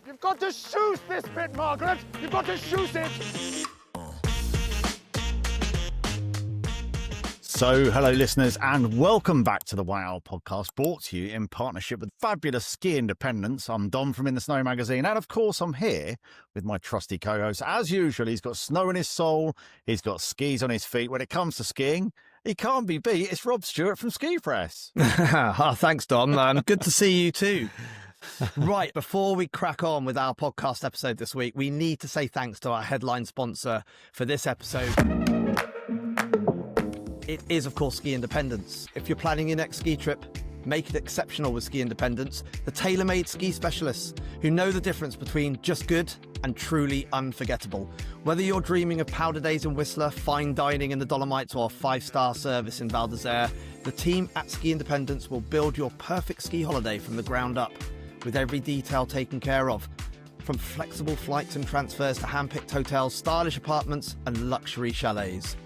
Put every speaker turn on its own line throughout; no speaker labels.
You've got to shoot this bit, Margaret. You've got to shoot it.
So, hello listeners, and welcome back to the Wow podcast, brought to you in partnership with fabulous Ski Independence. I'm Dom from In the Snow magazine, and of course I'm here with my trusty co-host. As usual, he's got snow in his soul, he's got skis on his feet. When it comes to skiing, he can't be beat. It's Rob Stewart from Ski Press.
Oh, thanks, Dom. Good to see you too. Right, before we crack on with our podcast episode this week, we need to say thanks to our headline sponsor for this episode. It is, of course, Ski Independence. If you're planning your next ski trip, make it exceptional with Ski Independence, the tailor-made ski specialists who know the difference between just good and truly unforgettable. Whether you're dreaming of powder days in Whistler, fine dining in the Dolomites, or 5-star service in Val d'Isere, the team at Ski Independence will build your perfect ski holiday from the ground up, with every detail taken care of. From flexible flights and transfers to hand-picked hotels, stylish apartments and luxury chalets.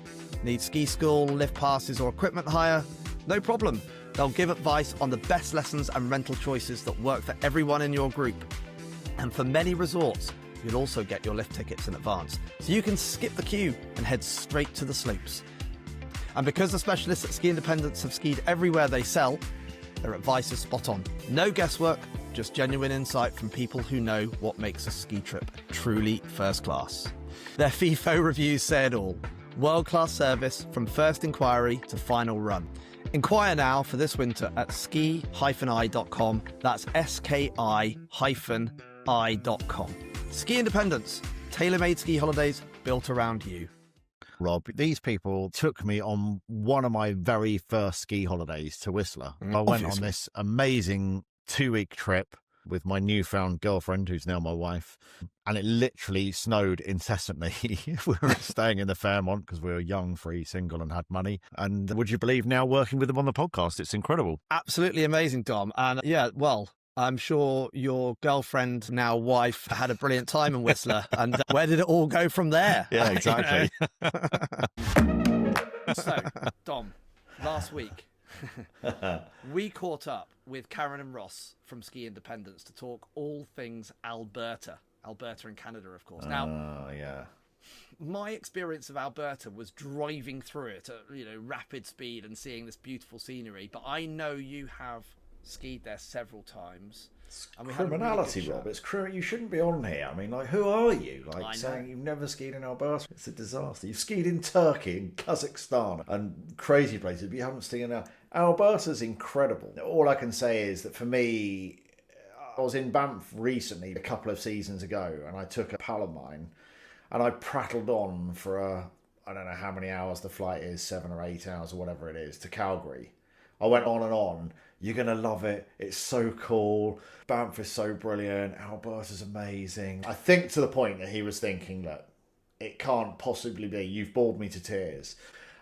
Need ski school, lift passes or equipment hire? No problem. They'll give advice on the best lessons and rental choices that work for everyone in your group. And for many resorts, you'll also get your lift tickets in advance, so you can skip the queue and head straight to the slopes. And because the specialists at Ski Independence have skied everywhere they sell, their advice is spot on. No guesswork, just genuine insight from people who know what makes a ski trip truly first class. Their FIFO reviews say it all. World-class service from first inquiry to final run. Inquire now for this winter at ski-i.com. That's ski-i.com. Ski Independence. Tailor-made ski holidays built around you.
Rob, these people took me on one of my very first ski holidays to Whistler. I went on this amazing 2-week trip with my newfound girlfriend, who's now my wife, and it literally snowed incessantly. We were staying in the Fairmont because we were young, free, single, and had money. And would you believe, now working with them on the podcast, it's incredible.
Absolutely amazing, Dom. And yeah, well, I'm sure your girlfriend, now wife, had a brilliant time in Whistler. And where did it all go from there?
Yeah, exactly.
So, Dom, last week, we caught up with Karen and Ross from Ski Independence to talk all things Alberta in Canada, of course. Now,
yeah.
My experience of Alberta was driving through it at rapid speed and seeing this beautiful scenery. But I know you have skied there several times.
And we criminality, had a really Rob. It's you shouldn't be on here. I mean, like, who are you? Like, saying you've never skied in Alberta? It's a disaster. You've skied in Turkey and Kazakhstan and crazy places, but you haven't skied in Alberta's incredible. All I can say is that for me, I was in Banff recently, a couple of seasons ago, and I took a pal of mine, and I prattled on for I don't know how many hours the flight is, 7 or 8 hours or whatever it is, to Calgary. I went on and on. You're going to love it. It's so cool. Banff is so brilliant. Alberta's amazing. I think to the point that he was thinking that it can't possibly be. You've bored me to tears.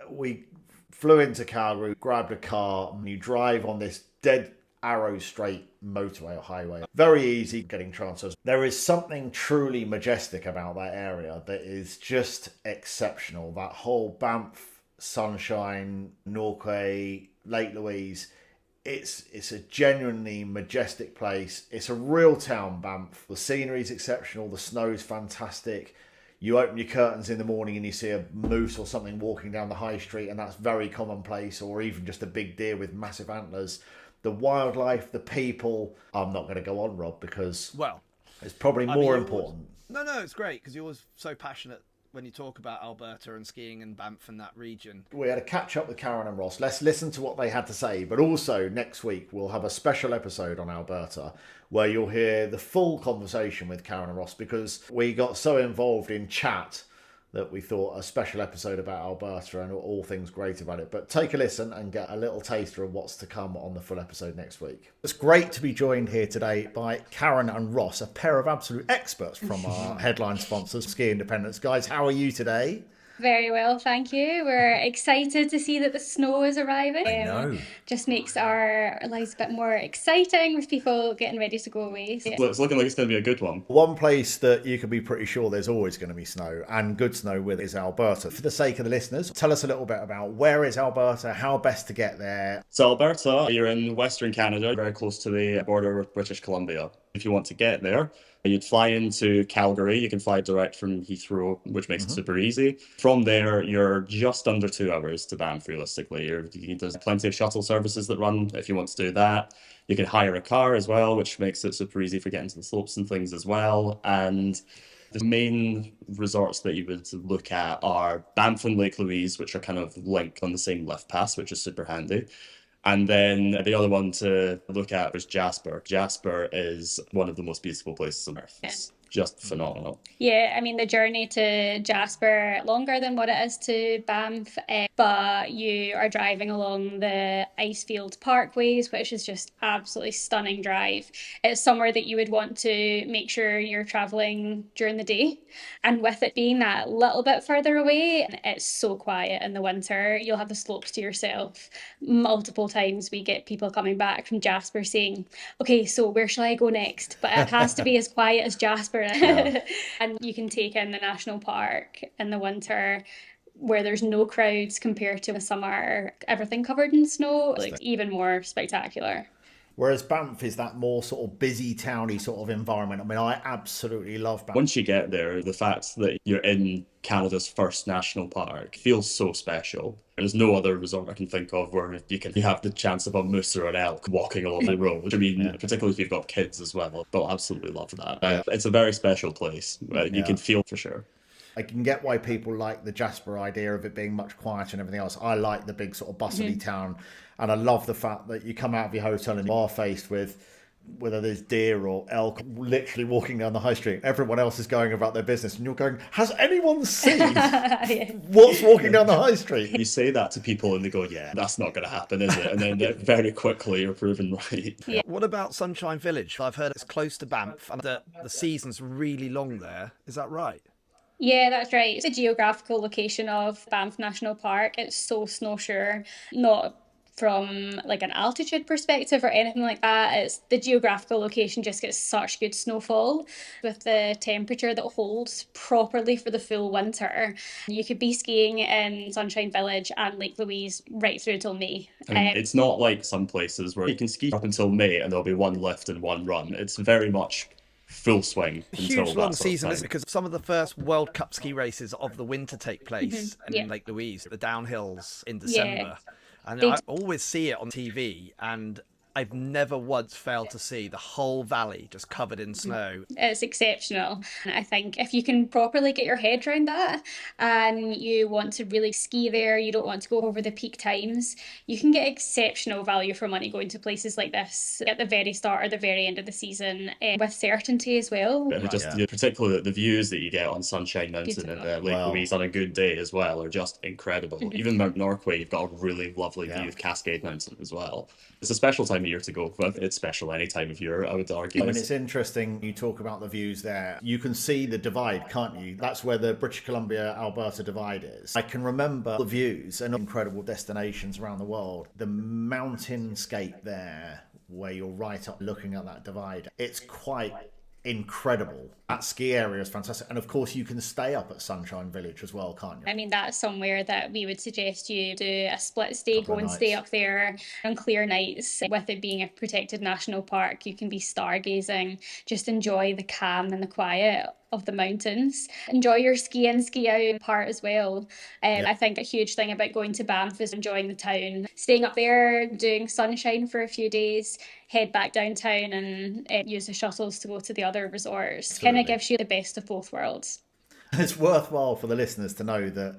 We flew into Calgary, grabbed a car, and you drive on this dead arrow straight motorway or highway. Very easy getting transfers. There is something truly majestic about that area that is just exceptional. That whole Banff, Sunshine, Norquay, Lake Louise. It's a genuinely majestic place. It's a real town, Banff. The scenery's exceptional. The snow's fantastic. You open your curtains in the morning and you see a moose or something walking down the high street, and that's very commonplace, or even just a big deer with massive antlers. The wildlife, the people. I'm not going to go on, Rob, because it's probably more important.
No, it's great because you're always so passionate when you talk about Alberta and skiing and Banff and that region.
We had a catch up with Karen and Ross. Let's listen to what they had to say. But also next week, we'll have a special episode on Alberta where you'll hear the full conversation with Karen and Ross, because we got so involved in chat that we thought a special episode about Alberta and all things great about it. But take a listen and get a little taster of what's to come on the full episode next week. It's great to be joined here today by Karen and Ross, a pair of absolute experts from our headline sponsors, Ski Independence. Guys, how are you today?
Very well, thank you. We're excited to see that the snow is arriving.
I know.
Just makes our lives a bit more exciting with people getting ready to go away. So,
well, it's looking like it's going to be a good one.
One place that you can be pretty sure there's always going to be snow, and good snow with, is Alberta. For the sake of the listeners, tell us a little bit about where is Alberta, how best to get there.
So Alberta, you're in Western Canada, very close to the border with British Columbia. If you want to get there, You'd fly into Calgary. You can fly direct from Heathrow, which makes it super easy. From there, you're just under 2 hours to Banff, realistically. There's plenty of shuttle services that run if you want to do that. You can hire a car as well, which makes it super easy for getting to the slopes and things as well. And the main resorts that you would look at are Banff and Lake Louise, which are kind of linked on the same lift pass, which is super handy. And then the other one to look at is Jasper. Jasper is one of the most beautiful places on Earth. It's just phenomenal.
Yeah, I mean, the journey to Jasper longer than what it is to Banff, but you are driving along the Icefield Parkways, which is just absolutely stunning drive. It's somewhere that you would want to make sure you're travelling during the day. And with it being that little bit further away, it's so quiet in the winter. You'll have the slopes to yourself. Multiple times we get people coming back from Jasper saying, okay, so where shall I go next? But it has to be as quiet as Jasper. Yeah. And you can take in the national park in the winter where there's no crowds compared to the summer, everything covered in snow, like even more spectacular.
Whereas Banff is that more sort of busy towny sort of environment. I mean, I absolutely love Banff.
Once you get there, the fact that you're in Canada's first national park feels so special. There's no other resort I can think of where you have the chance of a moose or an elk walking along the road. I mean, particularly if you've got kids as well. They'll absolutely love that. It's a very special place. You can feel for sure.
I can get why people like the Jasper idea of it being much quieter and everything else. I like the big sort of bustly town. And I love the fact that you come out of your hotel and you are faced with whether there's deer or elk literally walking down the high street. Everyone else is going about their business and you're going, has anyone seen what's walking down the high street?
You say that to people and they go, yeah, that's not going to happen, is it? And then very quickly you're proven right.
Yeah.
What about Sunshine Village? I've heard it's close to Banff and the season's really long there. Is that right?
Yeah, that's right. It's a geographical location of Banff National Park. It's so snowshoe, not from like an altitude perspective or anything like that. It's the geographical location just gets such good snowfall with the temperature that holds properly for the full winter. You could be skiing in Sunshine Village and Lake Louise right through till May.
It's not like some places where you can ski up until May and there'll be one lift and one run. It's very much full swing until
huge long season, isn't it? Because some of the first World Cup ski races of the winter take place in Lake Louise, the downhills in December. And I always see it on TV, and I've never once failed to see the whole valley just covered in snow.
It's exceptional. I think if you can properly get your head around that and you want to really ski there, you don't want to go over the peak times, you can get exceptional value for money going to places like this at the very start or the very end of the season with certainty as well.
Particularly the views that you get on Sunshine Mountain and Lake Louise on a good day as well are just incredible. Even Mount Norquay, you've got a really lovely view of Cascade Mountain as well. It's a special time of year to go, but it's special any time of year, I would argue.
I mean, it's interesting you talk about the views there. You can see the divide, can't you? That's where the British Columbia-Alberta divide is. I can remember the views and incredible destinations around the world. The mountainscape there, where you're right up looking at that divide, it's quite incredible. That ski area is fantastic. And of course you can stay up at Sunshine Village as well, can't you?
I mean, that's somewhere that we would suggest you do a split stay, go and stay up there on clear nights. With it being a protected national park, you can be stargazing, just enjoy the calm and the quiet of the mountains. Enjoy your ski in, ski out part as well. I think a huge thing about going to Banff is enjoying the town. Staying up there, doing sunshine for a few days, head back downtown and use the shuttles to go to the other resorts. Kind of gives you the best of both worlds.
It's worthwhile for the listeners to know that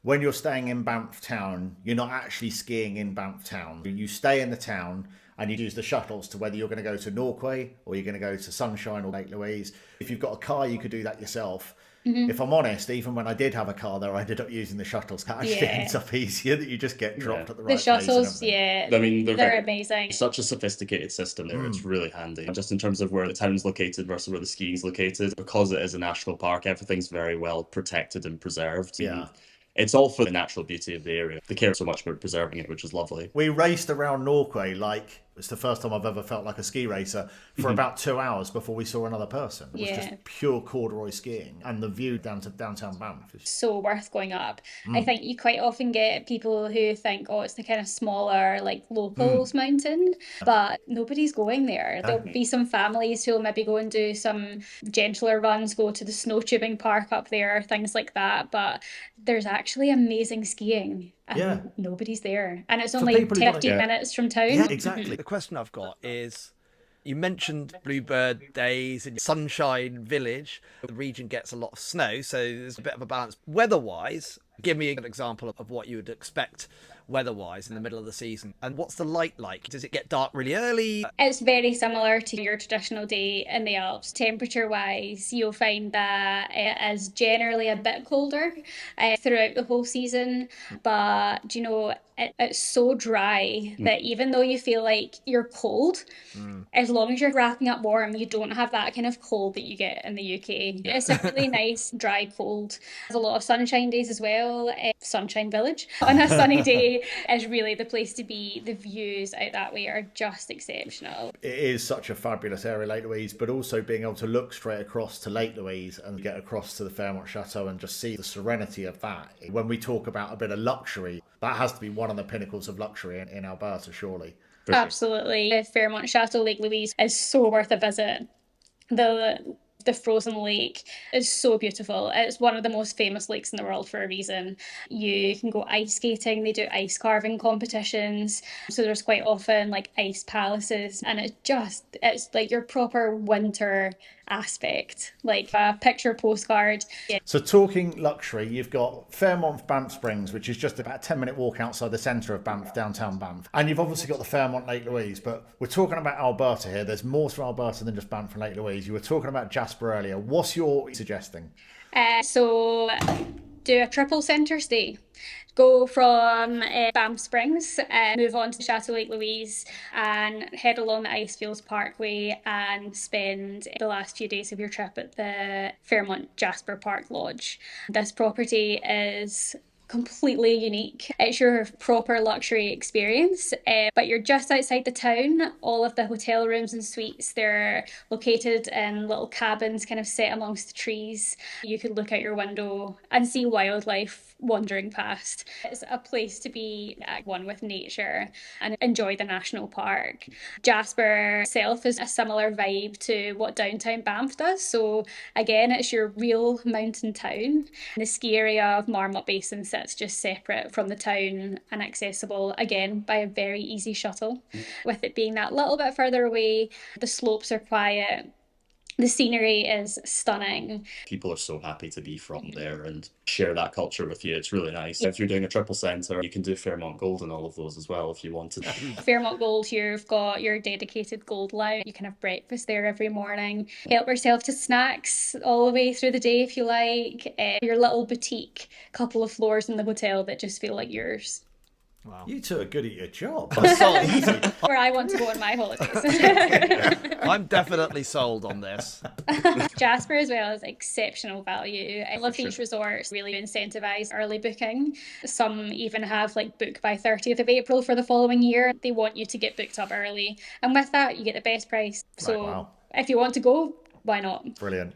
when you're staying in Banff town, you're not actually skiing in Banff town. You stay in the town and you use the shuttles to whether you're going to go to Norquay or you're going to go to Sunshine or Lake Louise. If you've got a car, you could do that yourself. If I'm honest, even when I did have a car there, I ended up using the shuttles. It actually ends up easier that you just get dropped at the right place.
The shuttles, I
mean, they're
amazing.
Such a sophisticated system there. It's really handy. Just in terms of where the town's located versus where the skiing's located, because it is a national park, everything's very well protected and preserved. It's all for the natural beauty of the area. They care so much about preserving it, which is lovely.
We raced around Norquay like
It's the first time I've ever felt like a ski racer for about 2 hours before we saw another person. It was just pure corduroy skiing, and the view down to downtown Banff is
so worth going up. I think you quite often get people who think, oh, it's the kind of smaller, like locals mountain, but nobody's going there. There'll be some families who'll maybe go and do some gentler runs, go to the snow tubing park up there, things like that. But there's actually amazing skiing. And nobody's there. And it's only 30 minutes from town.
Yeah, exactly.
The question I've got is, you mentioned Bluebird Days and Sunshine Village. The region gets a lot of snow, so there's a bit of a balance. Weather-wise, give me an example of what you would expect weather-wise in the middle of the season. And what's the light like? Does it get dark really early?
It's very similar to your traditional day in the Alps. Temperature-wise, you'll find that it is generally a bit colder throughout the whole season. But, you know, it's so dry that even though you feel like you're cold, as long as you're wrapping up warm, you don't have that kind of cold that you get in the UK. It's a really nice, dry cold. There's a lot of sunshine days as well. Sunshine Village on a sunny day is really the place to be. The views out that way are just exceptional.
It is such a fabulous area, Lake Louise, but also being able to look straight across to Lake Louise and get across to the Fairmont Chateau and just see the serenity of that. When we talk about a bit of luxury, that has to be one of the pinnacles of luxury in Alberta, surely.
Absolutely. The Fairmont Chateau, Lake Louise, is so worth a visit. The frozen lake is so beautiful. It's one of the most famous lakes in the world for a reason. You can go ice skating, they do ice carving competitions. So there's quite often like ice palaces, and it's like your proper winter aspect, like a picture postcard.
So talking luxury, you've got Fairmont Banff Springs, which is just about a 10-minute walk outside the centre of Banff, downtown Banff. And you've obviously got the Fairmont Lake Louise, but we're talking about Alberta here. There's more to Alberta than just Banff and Lake Louise. You were talking about Jasper earlier. What's your suggesting?
So do a triple centre stay. Go from Banff Springs, move on to Chateau Lake Louise and head along the Icefields Parkway and spend the last few days of your trip at the Fairmont Jasper Park Lodge. This property is completely unique. It's your proper luxury experience, but you're just outside the town. All of the hotel rooms and suites, they're located in little cabins kind of set amongst the trees. You could look out your window and see wildlife wandering past. It's a place to be at one with nature and enjoy the national park. Jasper itself is a similar vibe to what downtown Banff does. So again, it's your real mountain town. The ski area of Marmot Basin sits just separate from the town and accessible again by a very easy shuttle. With it being that little bit further away, the slopes are quiet. The scenery is stunning.
People are so happy to be from there and share that culture with you. It's really nice. If you're doing a triple centre, you can do Fairmont Gold and all of those as well if you wanted.
Fairmont Gold, you've got your dedicated gold lounge. You can have breakfast there every morning. Help yourself to snacks all the way through the day if you like. Your little boutique couple of floors in the hotel that just feel like yours.
Wow. You two are good at your job.
Where I want to go on my holidays.
I'm definitely sold on this.
Jasper as well is exceptional value. I love beach resorts really incentivise early booking. Some even have like book by 30th of April for the following year. They want you to get booked up early. And with that, you get the best price. So if you want to go, why not?
Brilliant.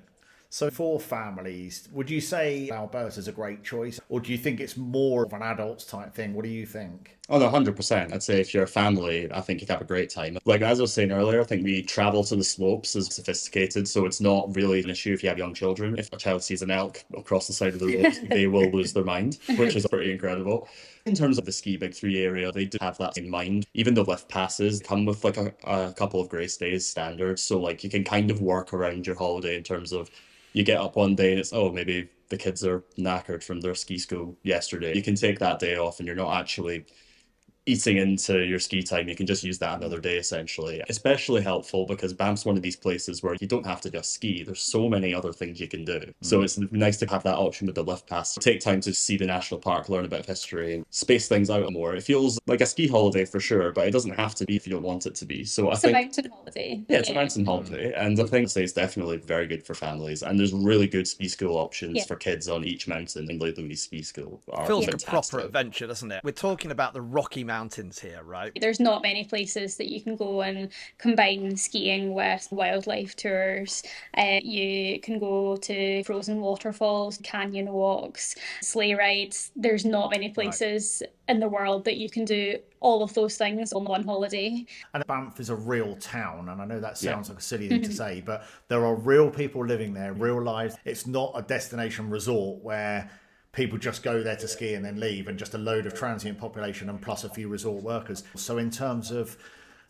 So for families, would you say Alberta's a great choice, or do you think it's more of an adults type thing? What do you think?
Oh, no, 100%. I'd say if you're a family, I think you'd have a great time. Like, as I was saying earlier, I think we travel to the slopes is sophisticated, so it's not really an issue if you have young children. If a child sees an elk across the side of the road, they will lose their mind, which is pretty incredible. In terms of the Ski Big 3 area, they do have that in mind. Even the lift passes come with like a couple of grace days standard, so like you can kind of work around your holiday in terms of you get up one day and it's, oh, maybe the kids are knackered from their ski school yesterday. You can take that day off and you're not actually eating into your ski time. You can just use that another day, essentially. Especially helpful because Banff's one of these places where you don't have to just ski. There's so many other things you can do. So it's nice to have that option with the lift pass. Take time to see the national park, learn a bit of history, and space things out more. It feels like a ski holiday for sure, but it doesn't have to be if you don't want it to be. So
it's a mountain holiday.
Yeah, it's a mountain holiday. And I think it's definitely very good for families. And there's really good ski school options for kids on each mountain in Lake Louise Ski School.
Feels like a proper adventure, doesn't it? We're talking about the Rocky mountains here, right?
There's not many places that you can go and combine skiing with wildlife tours. You can go to frozen waterfalls, canyon walks, sleigh rides. There's not many places in the world that you can do all of those things on one holiday.
And Banff is a real town, and I know that sounds like a silly thing to say, but there are real people living there, real lives. It's not a destination resort where people just go there to ski and then leave, and just a load of transient population and plus a few resort workers. So in terms of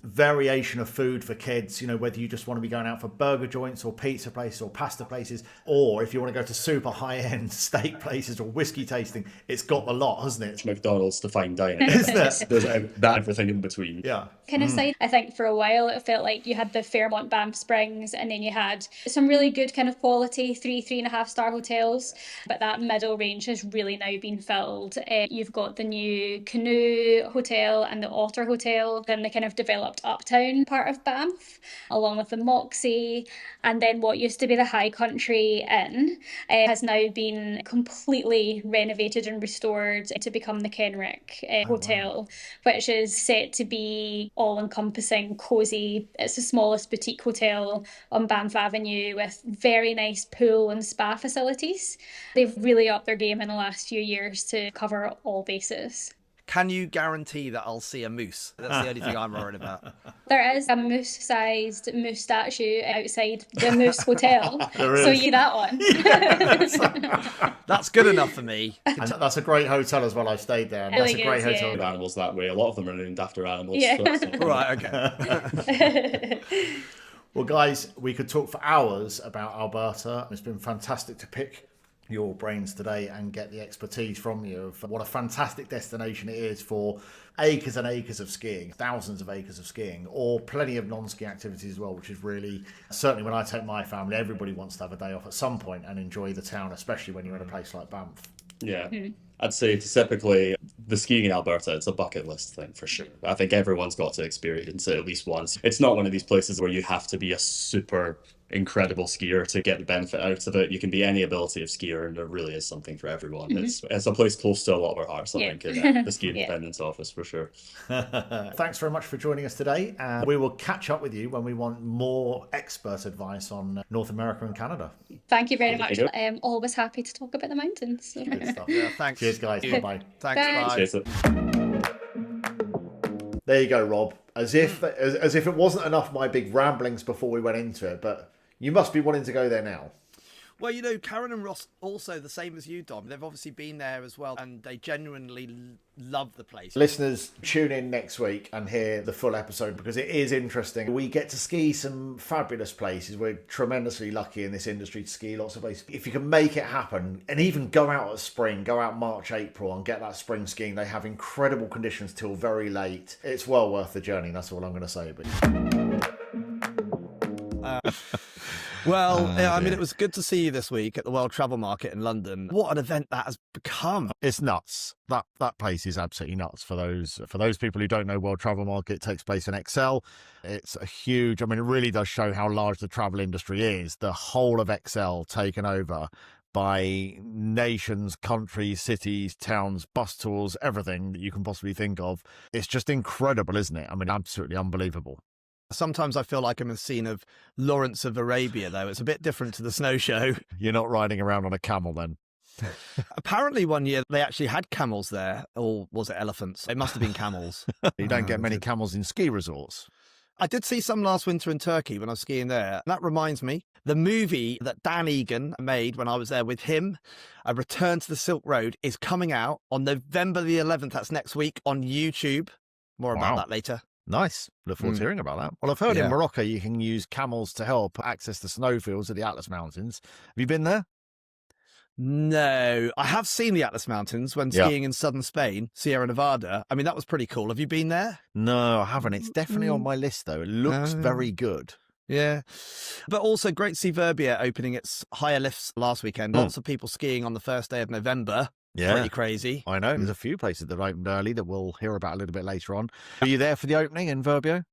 variation of food for kids, you know, whether you just want to be going out for burger joints or pizza places or pasta places, or if you want to go to super high-end steak places or whiskey tasting, it's got the lot, hasn't it?
It's McDonald's to fine dining.
Isn't it?
There's that everything in between.
Yeah.
Kind of side, I think for a while it felt like you had the Fairmont Banff Springs, and then you had some really good kind of quality 3.5 star hotels, but that middle range has really now been filled. You've got the new Canoe Hotel and the Otter Hotel, then the kind of developed uptown part of Banff, along with the Moxie, and then what used to be the High Country Inn has now been completely renovated and restored to become the Kenrick Hotel, which is set to be all-encompassing, cosy. It's the smallest boutique hotel on Banff Avenue with very nice pool and spa facilities. They've really upped their game in the last few years to cover all bases.
Can you guarantee that I'll see a moose? That's the only thing I'm worried about.
There is a moose-sized moose statue outside the Moose Hotel.
There is.
So you that one.
That's good enough for me.
And that's a great hotel as well. I stayed there. And that's a great
Really is,
hotel.
Animals that way. A lot of them are named after animals.
Yeah.
So that's not
Right, okay.
Well, guys, we could talk for hours about Alberta. It's been fantastic to pick your brains today and get the expertise from you of what a fantastic destination it is for acres and acres of skiing, thousands of acres of skiing, or plenty of non-ski activities as well, which is really, certainly when I take my family, everybody wants to have a day off at some point and enjoy the town, especially when you're in a place like Banff.
Yeah. I'd say typically the skiing in Alberta, it's a bucket list thing for sure. I think everyone's got to experience it at least once. It's not one of these places where you have to be a super incredible skier to get the benefit out of it. You can be any ability of skier, and there really is something for everyone. It's a place close to a lot of our hearts, I think, in the Ski Independence office for sure.
Thanks very much for joining us today, and we will catch up with you when we want more expert advice on North America and Canada.
Thank you very much. I'm always happy to talk about the mountains.
Good stuff.
Yeah, thanks.
Cheers, guys. Bye-bye.
Thanks,
Bye.
bye.
Chase it.
There you go, Rob. As if it wasn't enough my big ramblings before we went into it, but you must be wanting to go there now.
Well, you know, Karen and Ross also the same as you, Dom. They've obviously been there as well, and they genuinely love the place.
Listeners, tune in next week and hear the full episode because it is interesting. We get to ski some fabulous places. We're tremendously lucky in this industry to ski lots of places. If you can make it happen and even go out at spring, go out March, April and get that spring skiing, they have incredible conditions till very late. It's well worth the journey. That's all I'm going to say. But
Well, I mean, it was good to see you this week at the World Travel Market in London. What an event that has become.
It's nuts. That place is absolutely nuts. For those people who don't know, World Travel Market takes place in Excel. It's a huge, I mean, it really does show how large the travel industry is. The whole of Excel taken over by nations, countries, cities, towns, bus tours, everything that you can possibly think of. It's just incredible, isn't it? I mean, absolutely unbelievable.
Sometimes I feel like I'm in the scene of Lawrence of Arabia, though. It's a bit different to the snow show.
You're not riding around on a camel then?
Apparently one year they actually had camels there, or was it elephants? It must have been camels.
You don't get many camels in ski resorts.
I did see some last winter in Turkey when I was skiing there. That reminds me, the movie that Dan Egan made when I was there with him, A Return to the Silk Road, is coming out on November the 11th. That's next week on YouTube. More about that later.
Nice. Look forward to hearing about that. Well, I've heard
Yeah.
in Morocco you can use camels to help access the snowfields of the Atlas Mountains. Have you been there?
No, I have seen the Atlas Mountains when
Yeah.
skiing in southern Spain, Sierra Nevada. I mean, that was pretty cool. Have you been there?
No, I haven't. It's definitely on my list, though. It looks very good.
Yeah. But also great to see Verbier opening its higher lifts last weekend. Lots of people skiing on the first day of November.
Yeah.
Pretty crazy.
I know. There's a few places that opened early that we'll hear about a little bit later on. Were you there for the opening in Verbier?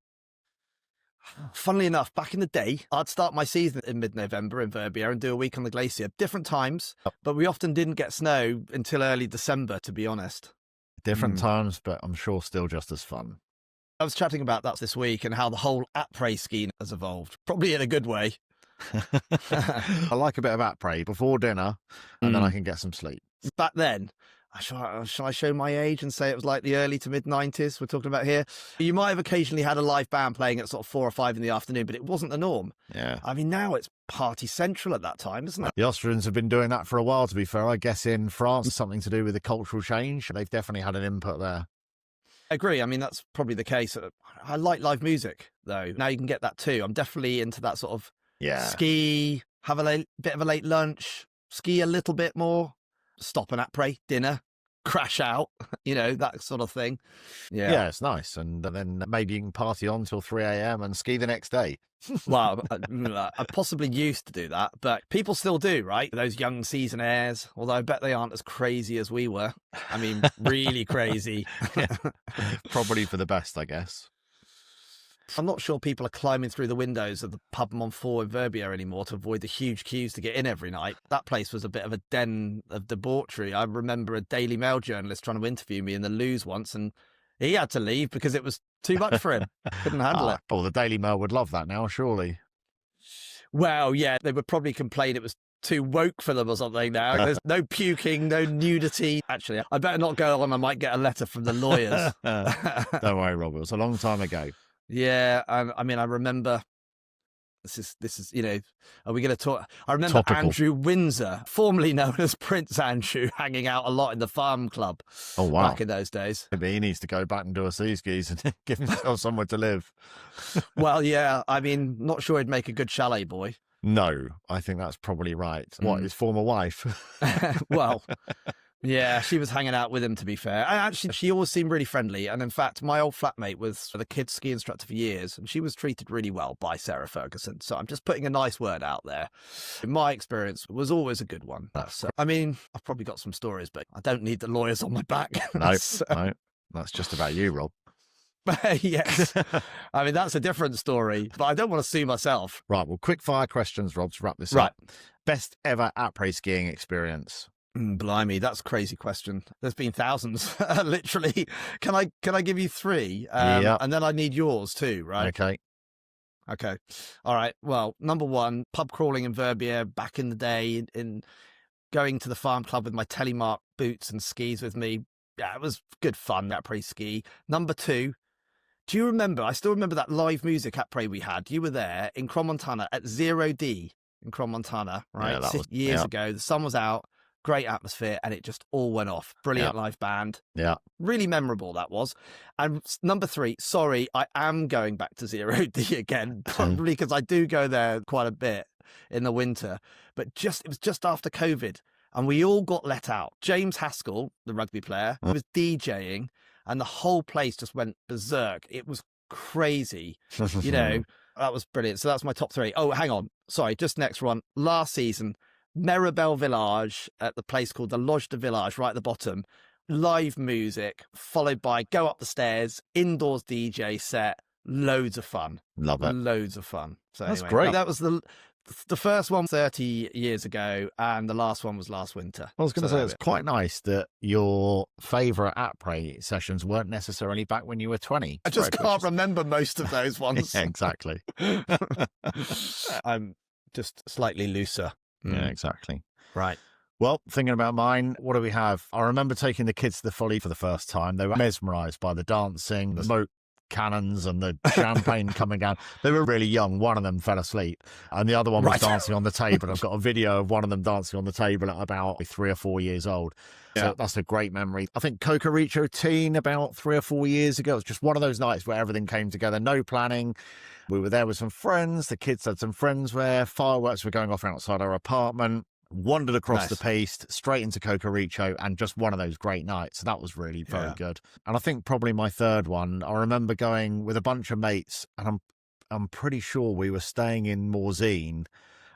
Funnily enough, back in the day, I'd start my season in mid-November in Verbier and do a week on the glacier. Different times, but we often didn't get snow until early December, to be honest.
Different times, but I'm sure still just as fun.
I was chatting about that this week and how the whole après ski has evolved, probably in a good way.
I like a bit of après before dinner, and then I can get some sleep.
Back then, shall I show my age and say it was like the early to mid 90s we're talking about here? You might have occasionally had a live band playing at sort of 4 or 5 in the afternoon, but it wasn't the norm.
Yeah.
I mean, now it's party central at that time, isn't it?
The Austrians have been doing that for a while, to be fair. I guess in France, something to do with the cultural change. They've definitely had an input there.
I agree. I mean, that's probably the case. I like live music, though. Now you can get that too. I'm definitely into that sort of ski, have a bit of a late lunch, ski a little bit more, stop an après, dinner, crash out, that sort of thing.
Yeah, it's nice. And then maybe you can party on till 3 a.m. and ski the next day.
Well, I possibly used to do that, but people still do, right? Those young seasonaires, although I bet they aren't as crazy as we were. I mean, really crazy.
Probably for the best, I guess.
I'm not sure people are climbing through the windows of the pub Montfort in Verbier anymore to avoid the huge queues to get in every night. That place was a bit of a den of debauchery. I remember a Daily Mail journalist trying to interview me in the Louvre once, and he had to leave because it was too much for him. Couldn't handle it.
Oh, the Daily Mail would love that now, surely.
Well, yeah, they would probably complain it was too woke for them or something now. There's no puking, no nudity. Actually, I better not go on. I might get a letter from the lawyers.
Don't worry, Rob. It was a long time ago.
Yeah, I mean, I remember. This is, are we going to talk? I remember
Topical.
Andrew Windsor, formerly known as Prince Andrew, hanging out a lot in the farm club.
Oh, wow.
Back in those days.
Maybe he needs to go back and do a sea skis and give himself somewhere to live.
Well, yeah, I mean, not sure he'd make a good chalet boy.
No, I think that's probably right. What, his former wife?
Well, yeah, she was hanging out with him, to be fair. And actually, she always seemed really friendly. And in fact, my old flatmate was the kids' ski instructor for years, and she was treated really well by Sarah Ferguson. So I'm just putting a nice word out there. In my experience, it was always a good one. So, I mean, I've probably got some stories, but I don't need the lawyers on my back.
No, no, that's just about you, Rob.
Yes. I mean, that's a different story, but I don't want to sue myself.
Right, well, quick fire questions, Rob, to wrap this up. Best ever après skiing experience?
Blimey, that's a crazy question. There's been thousands, literally. Can I give you 3? And then I need yours too, right? Okay. All right. Well, number 1, pub crawling in Verbier back in the day, in going to the farm club with my telemark boots and skis with me. Yeah, it was good fun, après ski. Number 2, do you remember? I still remember that live music après we had. You were there in Crans-Montana at 0D in Crans-Montana, right?
Yeah, that was
years ago. The sun was out. Great atmosphere, and it just all went off. Brilliant live band.
Yeah.
Really memorable, that was. And number 3, sorry, I am going back to 0D again, probably because I do go there quite a bit in the winter. But it was just after COVID, and we all got let out. James Haskell, the rugby player, was DJing, and the whole place just went berserk. It was crazy. That was brilliant. So that's my top 3. Oh, hang on. Sorry, just next one. Last season, Meribel Village at the place called the Loge de Village, right at the bottom. Live music, followed by go up the stairs, indoors DJ set, loads of fun.
Love it.
Loads of fun. So
that's
anyway,
great.
That was the first one 30 years ago, and the last one was last winter.
I was going to say, it's quite nice that your favourite après sessions weren't necessarily back when you were 20.
I just can't remember most of those ones.
Yeah, exactly.
I'm just slightly looser.
Yeah, exactly.
Right.
Well, thinking about mine, what do we have? I remember taking the kids to the Folly for the first time. They were mesmerised by the dancing, the smoke cannons and the champagne coming down. They were really young. One of them fell asleep and the other one was dancing on the table. I've got a video of one of them dancing on the table at about 3 or 4 years old. So that's a great memory. I think Cocoricho Teen about 3 or 4 years ago. It was just one of those nights where everything came together. No planning. We were there with some friends. The kids had some friends there. Fireworks were going off outside our apartment. Wandered across the piste, straight into Cocoricho, and just one of those great nights. That was really very good. And I think probably my third one, I remember going with a bunch of mates, and I'm pretty sure we were staying in Morzine,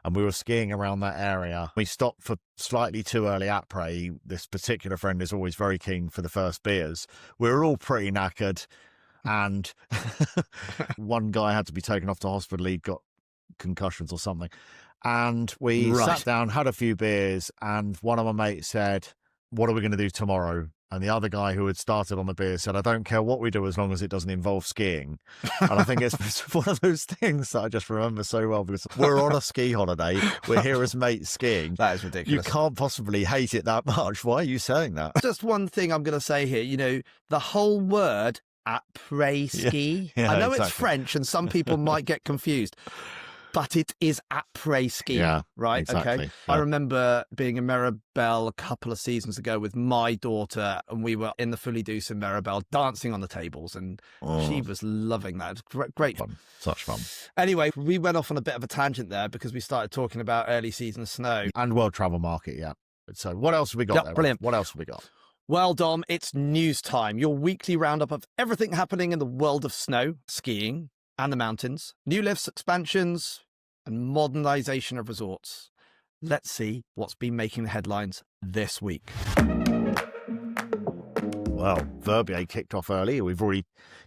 and we were skiing around that area. We stopped for slightly too early après. This particular friend is always very keen for the first beers. We were all pretty knackered. And one guy had to be taken off to hospital. He'd got concussions or something. And we sat down, had a few beers, and one of my mates said, "What are we going to do tomorrow?" And the other guy who had started on the beer said, I don't care what we do as long as it doesn't involve skiing. And I think it's one of those things that I just remember so well, because we're on a ski holiday. We're here as mates skiing.
That is ridiculous.
You can't possibly hate it that much. Why are you saying that?
Just one thing I'm going to say here, you know, the whole word après-ski.
Yeah,
I know
exactly.
it's French and some people might get confused, but it is après-ski, right?
Exactly.
Okay. I remember being in Maribel a couple of seasons ago with my daughter, and we were in the Fully Deuce in Maribel dancing on the tables, and she was loving that. It was great
fun. Such fun.
Anyway, we went off on a bit of a tangent there because we started talking about early season snow.
And World Travel Market, yeah. So what else have we got there?
Brilliant.
What else have we got?
Well, Dom, it's news time. Your weekly roundup of everything happening in the world of snow, skiing, and the mountains. New lifts, expansions, and modernisation of resorts. Let's see what's been making the headlines this week.
Well, Verbier kicked off early. We've already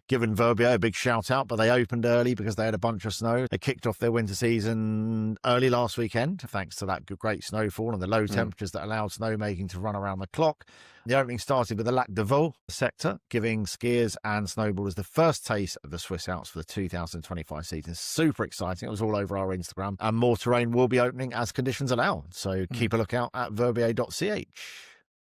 given Verbier a big shout out, but they opened early because they had a bunch of snow. They kicked off their winter season early last weekend, thanks to that great snowfall and the low temperatures that allowed snowmaking to run around the clock. The opening started with the Lac de Vaux sector, giving skiers and snowboarders the first taste of the Swiss Alps for the 2025 season. Super exciting. It was all over our Instagram. And more terrain will be opening as conditions allow. So keep a lookout at verbier.ch.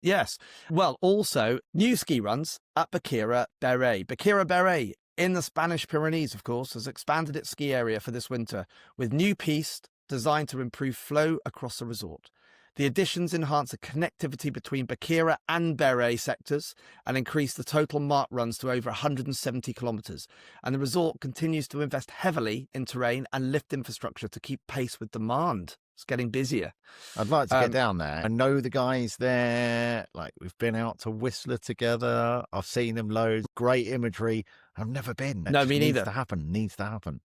Yes. Well, also, new ski runs at Baqueira Beret. Baqueira Beret, in the Spanish Pyrenees, of course, has expanded its ski area for this winter with new pistes designed to improve flow across the resort. The additions enhance the connectivity between Baqueira and Beret sectors and increase the total marked runs to over 170 kilometres. And the resort continues to invest heavily in terrain and lift infrastructure to keep pace with demand. It's getting busier.
I'd like to get down there. I know the guys there. Like, we've been out to Whistler together. I've seen them loads. Great imagery. I've never been.
No, me neither.
Needs to happen.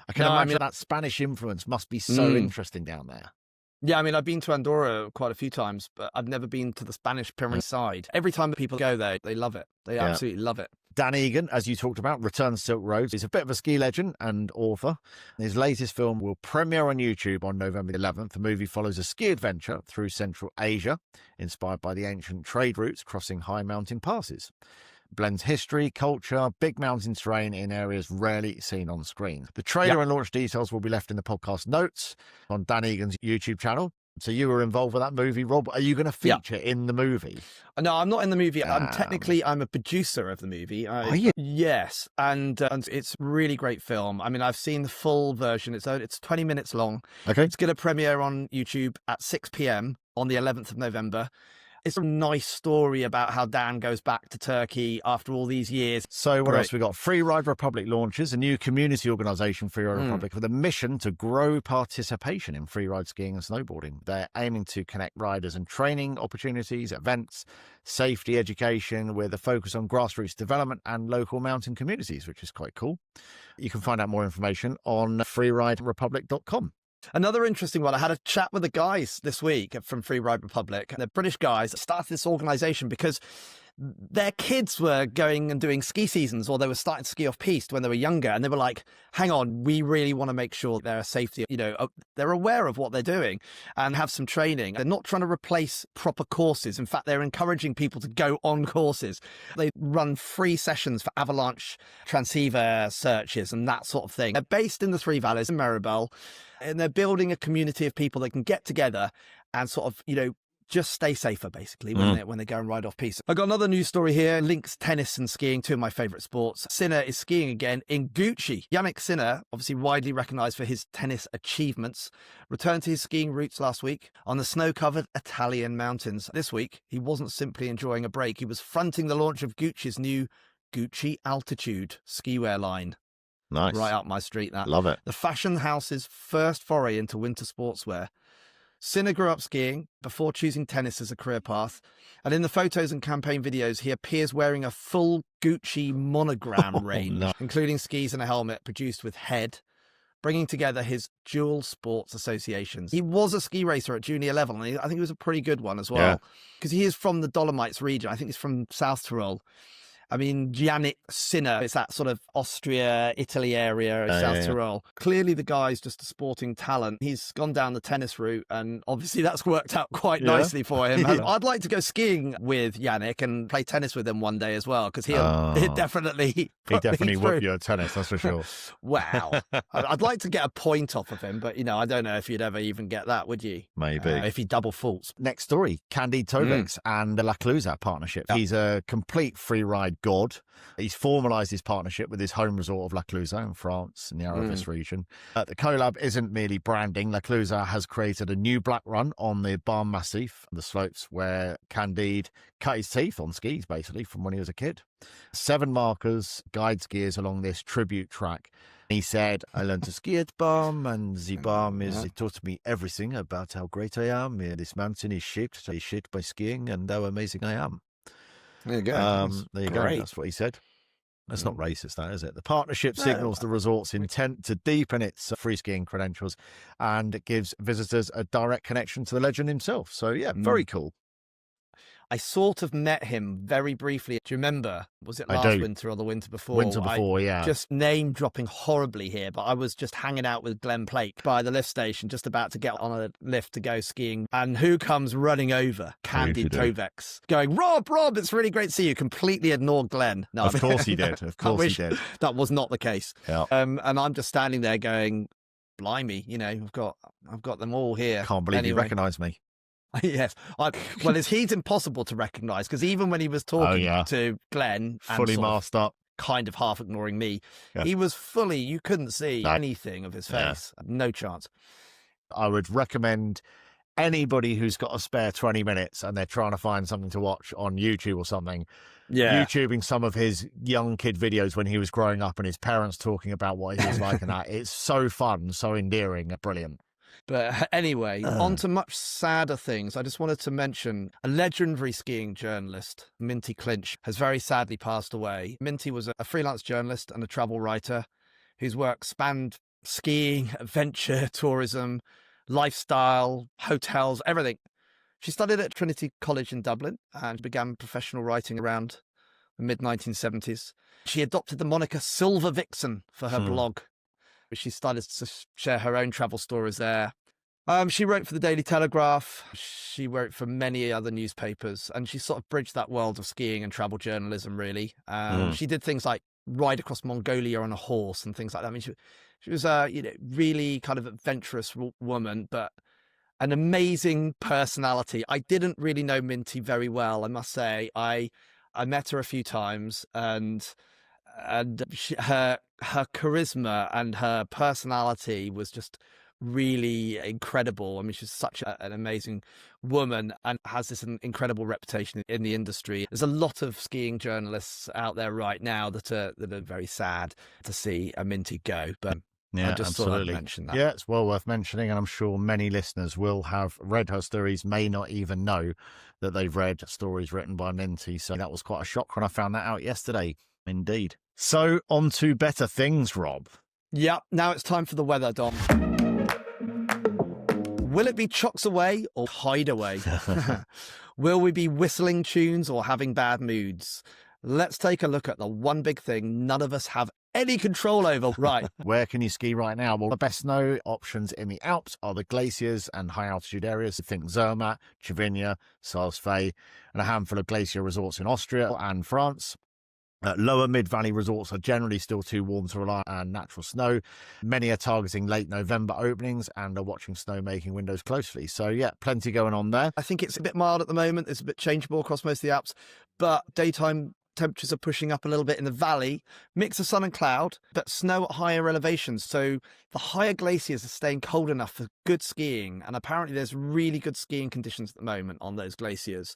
I can imagine that Spanish influence must be so interesting down there.
Yeah, I mean, I've been to Andorra quite a few times, but I've never been to the Spanish Pyrenees side. Every time people go there, they love it. They absolutely love it.
Dan Egan, as you talked about, returns to Silk Roads. He's a bit of a ski legend and author. His latest film will premiere on YouTube on November 11th. The movie follows a ski adventure through Central Asia, inspired by the ancient trade routes crossing high mountain passes. Blends history, culture, big mountain terrain in areas rarely seen on screen. The trailer and launch details will be left in the podcast notes on Dan Egan's YouTube channel. So you were involved with that movie, Rob. Are you going to feature in the movie?
No, I'm not in the movie. I'm a producer of the movie.
Are you?
Yes, and it's a really great film. I mean, I've seen the full version. It's 20 minutes long.
Okay.
It's going to premiere on YouTube at 6 p.m. on the 11th of November. It's a nice story about how Dan goes back to Turkey after all these years.
So what else we got? Freeride Republic launches a new community organisation, Freeride Republic, with a mission to grow participation in freeride skiing and snowboarding. They're aiming to connect riders and training opportunities, events, safety education, with a focus on grassroots development and local mountain communities, which is quite cool. You can find out more information on freeriderepublic.com.
Another interesting one, I had a chat with the guys this week from Freeride Republic. The British guys that started this organisation because their kids were going and doing ski seasons, or they were starting to ski off piste when they were younger. And they were like, hang on, we really want to make sure they're safety, they're aware of what they're doing and have some training. They're not trying to replace proper courses. In fact, they're encouraging people to go on courses. They run free sessions for avalanche transceiver searches and that sort of thing. They're based in the Three Valleys in Maribel, and they're building a community of people that can get together and sort of, just stay safer, basically, when they go and ride off piste. I got another news story here. Links tennis and skiing, two of my favourite sports. Sinner is skiing again in Gucci. Jannik Sinner, obviously widely recognised for his tennis achievements, returned to his skiing roots last week on the snow-covered Italian mountains. This week, he wasn't simply enjoying a break. He was fronting the launch of Gucci's new Gucci Altitude skiwear line.
Nice.
Right up my street, that.
Love it.
The fashion house's first foray into winter sportswear. Sinner grew up skiing before choosing tennis as a career path, and in the photos and campaign videos, he appears wearing a full Gucci monogram range, including skis and a helmet produced with Head, bringing together his dual sports associations. He was a ski racer at junior level, and I think he was a pretty good one as well, because he is from the Dolomites region. I think he's from South Tyrol. I mean, Jannik Sinner, it's that sort of Austria, Italy area, South Tyrol. Clearly the guy's just a sporting talent. He's gone down the tennis route, and obviously that's worked out quite nicely for him. I'd like to go skiing with Jannik and play tennis with him one day as well, because he'll definitely
whoop you at tennis, that's for sure.
Wow. I'd like to get a point off of him, but, I don't know if you'd ever even get that, would you?
Maybe.
If he double faults.
Next story, Candide Thovex and the La Clusaz partnership. He's a complete free ride god. He's formalised his partnership with his home resort of La Clusaz in France, in the Arras region. The collab isn't merely branding. La Clusaz has created a new black run on the Barm Massif, the slopes where Candide cut his teeth on skis, basically, from when he was a kid. 7 markers guide skiers along this tribute track. He said, I learned to ski at Barm, and the Barm it taught me everything about how great I am. This mountain is shaped by skiing, and how amazing I am.
There you go.
There you go. That's what he said. That's not racist, that is it? The partnership signals the resort's intent to deepen its free skiing credentials, and it gives visitors a direct connection to the legend himself. So, yeah, very cool.
I sort of met him very briefly. Do you remember? Was it last winter or the winter before?
Winter before, yeah.
Just name dropping horribly here, but I was just hanging out with Glenn Plake by the lift station, just about to get on a lift to go skiing. And who comes running over? Candide Thovex, going, Rob, it's really great to see you. Completely ignored Glenn. No,
of course he did. Of course he did.
That was not the case.
Yeah.
And I'm just standing there going, blimey, I've got them all here.
Can't believe you recognise me.
Yes. He's impossible to recognise, because even when he was talking to Glenn, and
fully masked up,
kind of half ignoring me, he was fully, you couldn't see anything of his face. No chance.
I would recommend anybody who's got a spare 20 minutes and they're trying to find something to watch on YouTube or something, YouTubing some of his young kid videos when he was growing up and his parents talking about what he was like and that. It's so fun, so endearing, brilliant.
But anyway, on to much sadder things. I just wanted to mention a legendary skiing journalist, Minty Clinch, has very sadly passed away. Minty was a freelance journalist and a travel writer whose work spanned skiing, adventure, tourism, lifestyle, hotels, everything. She studied at Trinity College in Dublin and began professional writing around the mid-1970s. She adopted the moniker Silver Vixen for her blog. She started to share her own travel stories there. She wrote for the Daily Telegraph. She wrote for many other newspapers, and she sort of bridged that world of skiing and travel journalism, really. She did things like ride across Mongolia on a horse and things like that. I mean, she was a really kind of adventurous woman, but an amazing personality. I didn't really know Minty very well, I must say. I met her a few times, and her charisma and her personality was just really incredible. I mean, she's such an amazing woman and has this incredible reputation in the industry. There's a lot of skiing journalists out there right now that are very sad to see a Minty go, but I just thought I'd mention that.
Yeah, it's well worth mentioning, and I'm sure many listeners will have read her stories, may not even know that they've read stories written by Minty. So that was quite a shock when I found that out yesterday. Indeed. So on to better things, Rob.
Yeah, now it's time for the weather, Dom. Will it be chocks away or hideaway? Will we be whistling tunes or having bad moods? Let's take a look at the one big thing none of us have any control over. Right.
Where can you ski right now? Well, the best snow options in the Alps are the glaciers and high altitude areas. Think Zermatt, Cervinia, Saas-Fee, and a handful of glacier resorts in Austria and France. Lower mid-valley resorts are generally still too warm to rely on natural snow. Many are targeting late November openings and are watching snowmaking windows closely. So, yeah, plenty going on there.
I think it's a bit mild at the moment. It's a bit changeable across most of the Alps, but daytime temperatures are pushing up a little bit in the valley. Mix of sun and cloud, but snow at higher elevations. So the higher glaciers are staying cold enough for good skiing. And apparently there's really good skiing conditions at the moment on those glaciers.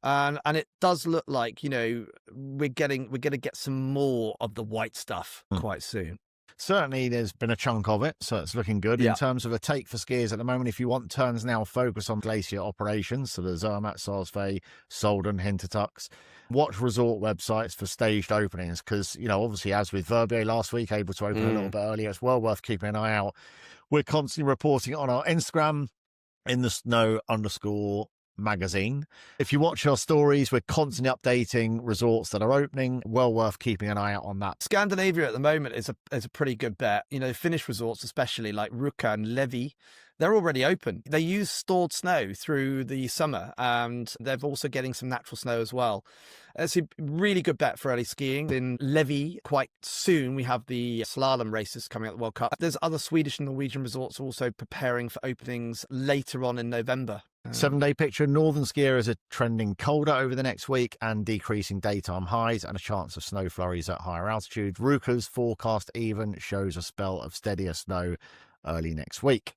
And it does look like, we're going to get some more of the white stuff quite soon.
Certainly, there's been a chunk of it, so it's looking good. In terms of a take for skiers at the moment, if you want turns now, focus on glacier operations, so the Zermatt, Saas-Fee, Solden, Hintertux. Watch resort websites for staged openings, because, obviously, as with Verbier last week, able to open a little bit earlier, it's well worth keeping an eye out. We're constantly reporting on our Instagram, in the snow _ magazine. If you watch our stories, we're constantly updating resorts that are opening. Well worth keeping an eye out on that.
Scandinavia at the moment is a pretty good bet. You know, Finnish resorts, especially like Ruka and Levi, they're already open. They use stored snow through the summer, and they're also getting some natural snow as well. It's a really good bet for early skiing. In Levi, quite soon, we have the slalom races coming at the World Cup. There's other Swedish and Norwegian resorts also preparing for openings later on in November.
7-day picture. Northern skiers are trending colder over the next week and decreasing daytime highs and a chance of snow flurries at higher altitude. Ruka's forecast even shows a spell of steadier snow early next week.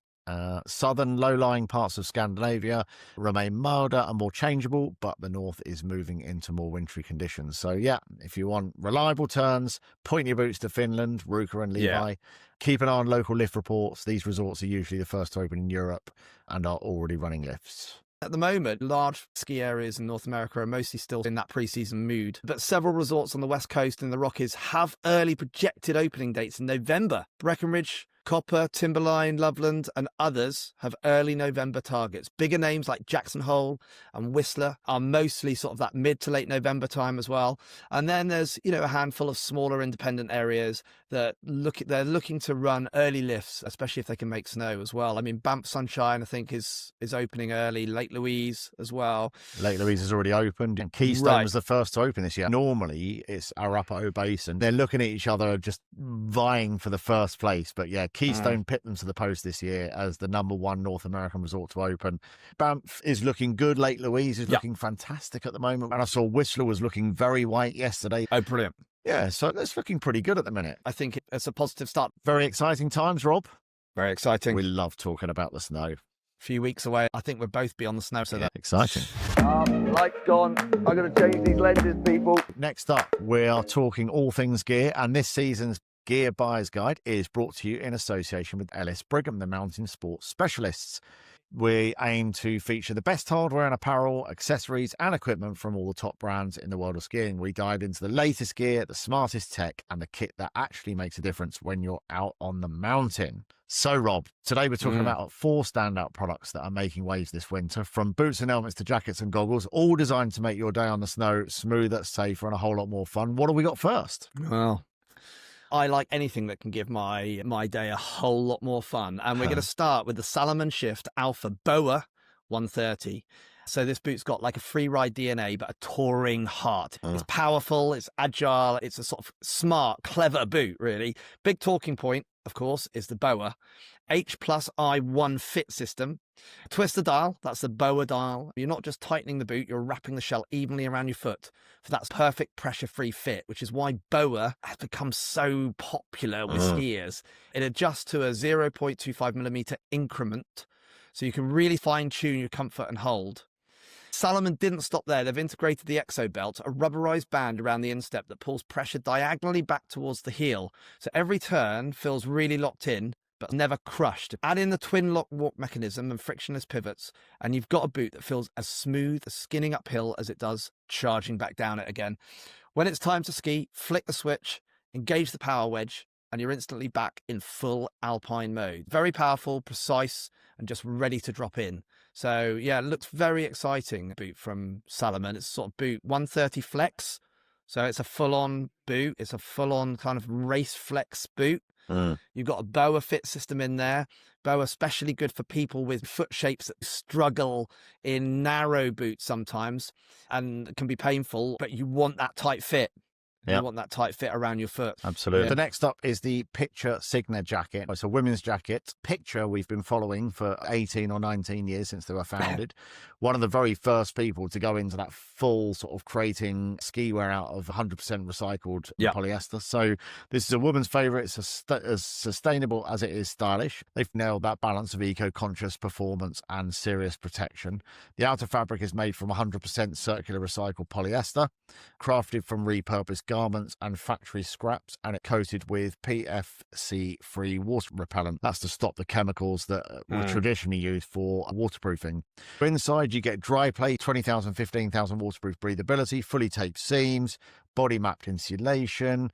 Southern low-lying parts of Scandinavia remain milder and more changeable, but the north is moving into more wintry conditions. So yeah, if you want reliable turns, point your boots to Finland, Ruka and Levi. Yeah. Keep an eye on local lift reports. These resorts are usually the first to open in Europe and are already running lifts.
At the moment, large ski areas in North America are mostly still in that pre-season mood, but several resorts on the West Coast and the Rockies have early projected opening dates in November. Breckenridge, Copper, Timberline, Loveland, and others have early November targets. Bigger names like Jackson Hole and Whistler are mostly sort of that mid to late November time as well. And then there's, you know, a handful of smaller independent areas that they're looking to run early lifts, especially if they can make snow as well. I mean, Banff Sunshine, I think, is opening early. Lake Louise as well.
Lake Louise has already opened, and Keystone was the first to open this year. Normally, it's Arapahoe Basin. They're looking at each other, just vying for the first place. But yeah, Keystone pipped them to the post this year as the #1 North American resort to open. Banff is looking good. Lake Louise is looking fantastic at the moment. And I saw Whistler was looking very white yesterday.
Oh, brilliant.
Yeah, so that's looking pretty good at the minute.
I think it's a positive start.
Very exciting times, Rob.
Very exciting.
We love talking about the snow.
Few weeks away. I think we'll both be on the snow. So that's
exciting.
Lights gone. I'm going to change these lenses, people.
Next up, we are talking all things gear, and this season's Gear Buyer's Guide is brought to you in association with Ellis, Brigham, the mountain sports specialists. We aim to feature the best hardware and apparel, accessories and equipment from all the top brands in the world of skiing. We dive into the latest gear, the smartest tech, and the kit that actually makes a difference when you're out on the mountain. So, Rob, today we're talking about 4 standout products that are making waves this winter, from boots and helmets to jackets and goggles, all designed to make your day on the snow smoother, safer, and a whole lot more fun. What have we got first?
Well, I like anything that can give my day a whole lot more fun. And we're going to start with the Salomon Shift Alpha BOA 130. So this boot's got like a Freeride DNA, but a touring heart. It's powerful, it's agile, it's a sort of smart, clever boot, really. Big talking point, of course, is the BOA. H+I1 fit system. Twist the dial, that's the BOA dial. You're not just tightening the boot, you're wrapping the shell evenly around your foot for that perfect pressure-free fit, which is why BOA has become so popular with skiers. It adjusts to a 0.25mm increment, so you can really fine-tune your comfort and hold. Salomon didn't stop there. They've integrated the Exo Belt, a rubberized band around the instep that pulls pressure diagonally back towards the heel. So every turn feels really locked in, but never crushed. Add in the twin lock walk mechanism and frictionless pivots, and you've got a boot that feels as smooth as skinning uphill as it does charging back down it again. When it's time to ski, flick the switch, engage the power wedge, and you're instantly back in full Alpine mode. Very powerful, precise, and just ready to drop in. So yeah, it looks very exciting. Boot from Salomon. It's a sort of boot 130 flex. So it's a full-on boot. It's a full-on kind of race flex boot. You've got a BOA fit system in there. BOA especially good for people with foot shapes that struggle in narrow boots sometimes and can be painful, but you want that tight fit. You want that tight fit around your foot.
Absolutely. The next up is the Picture Signa jacket. It's a women's jacket. Picture we've been following for 18 or 19 years since they were founded. One of the very first people to go into that full sort of creating ski wear out of 100% recycled polyester. So this is a woman's favourite. It's as sustainable as it is stylish. They've nailed that balance of eco-conscious performance and serious protection. The outer fabric is made from 100% circular recycled polyester, crafted from repurposed garments and factory scraps, and it coated with PFC-free water repellent. That's to stop the chemicals that were traditionally used for waterproofing. Inside, you get dry plate, 20,000, 15,000 waterproof breathability, fully taped seams, body mapped insulation,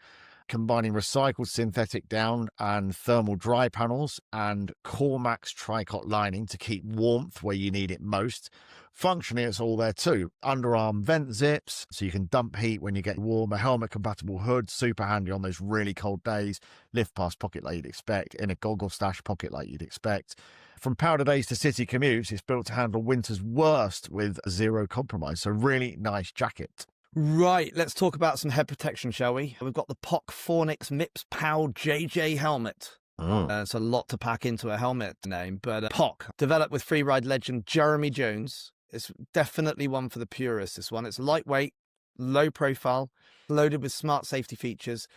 combining recycled synthetic down and thermal dry panels and Cormax tricot lining to keep warmth where you need it most. Functionally, it's all there too. Underarm vent zips, so you can dump heat when you get warm. A helmet-compatible hood, super handy on those really cold days. Lift past pocket like you'd expect. In a goggle stash pocket like you'd expect. From powder days to city commutes, it's built to handle winter's worst with zero compromise. So really nice jacket.
Right, let's talk about some head protection, shall we? We've got the POC Fornix MIPS POW JJ helmet. It's a lot to pack into a helmet name, but POC, developed with freeride legend Jeremy Jones. It's definitely one for the purists, this one. It's lightweight, low profile, loaded with smart safety features.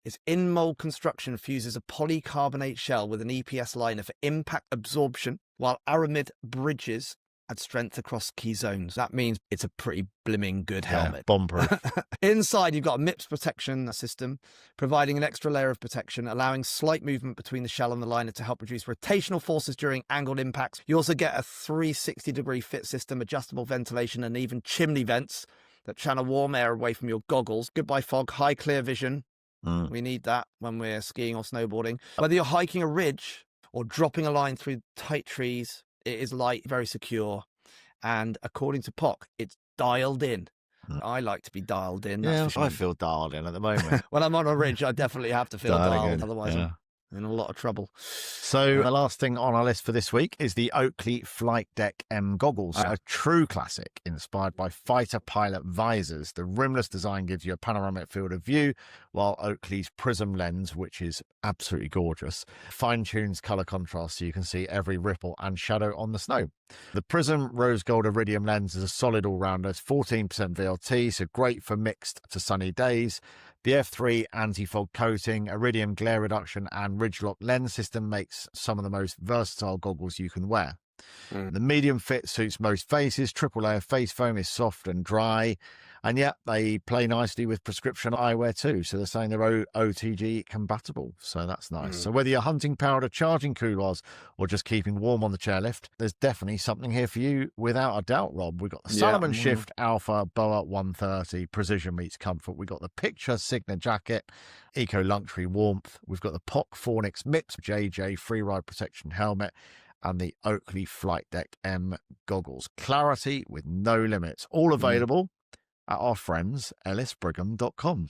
Its in-mold construction fuses a polycarbonate shell with an EPS liner for impact absorption, while aramid bridges add strength across key zones. That means it's a pretty blimming good helmet.
Bomb-proof.
Inside, you've got a MIPS protection system, providing an extra layer of protection, allowing slight movement between the shell and the liner to help reduce rotational forces during angled impacts. You also get a 360-degree fit system, adjustable ventilation, and even chimney vents that channel warm air away from your goggles. Goodbye fog, high clear vision. We need that when we're skiing or snowboarding. Whether you're hiking a ridge or dropping a line through tight trees, it is light, very secure. And according to POC, it's dialed in. I like to be dialed in. That's
I feel dialed in at the moment.
When I'm on a ridge, I definitely have to feel dialed.
In.
Otherwise, I'm in a lot of trouble.
So the last thing on our list for this week is the Oakley Flight Deck M goggles, a true classic inspired by fighter pilot visors. The rimless design gives you a panoramic field of view, while Oakley's prism lens, which is absolutely gorgeous, fine-tunes color contrast so you can see every ripple and shadow on the snow. The prism rose gold iridium lens is a solid all-rounder. It's 14% VLT, so great for mixed to sunny days. The F3 anti-fog coating, iridium glare reduction and ridge lock lens system makes some of the most versatile goggles you can wear. The medium fit suits most faces. Triple layer face foam is soft and dry. And yet they play nicely with prescription eyewear too. So they're saying they're OTG compatible. So that's nice. So whether you're hunting powder, charging couloirs, or just keeping warm on the chairlift, there's definitely something here for you without a doubt, Rob. We've got the Salomon Shift Alpha Boa 130. Precision meets comfort. We've got the Picture Signa jacket. Eco luxury warmth. We've got the POC Fornix MIPS JJ Freeride protection helmet. And the Oakley Flight Deck M goggles. Clarity with no limits. All available at our friends ellisbrigham.com.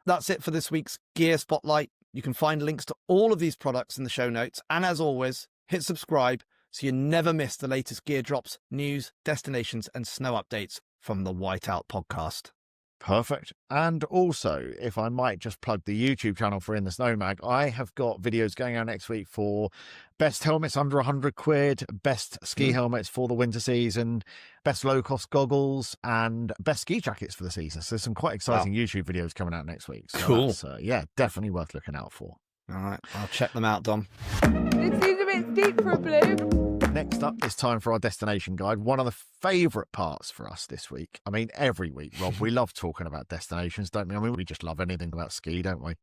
That's it for this week's Gear Spotlight. You can find links to all of these products in the show notes. And as always, hit subscribe so you never miss the latest gear drops, news, destinations, and snow updates from the Whiteout podcast.
Perfect. And also, if I might just plug the YouTube channel for In the Snow Mag, I have got videos going out next week for best helmets under £100, best ski helmets for the winter season, best low-cost goggles, and best ski jackets for the season. So there's some quite exciting YouTube videos coming out next week. So
cool.
Yeah, definitely worth looking out for.
All right, I'll check them out, Dom.
It seems a bit steep for a blue.
Next up, it's time for our destination guide. One of the favourite parts for us this week. I mean, every week, Rob, we love talking about destinations, don't we? I mean, we just love anything about ski, don't we?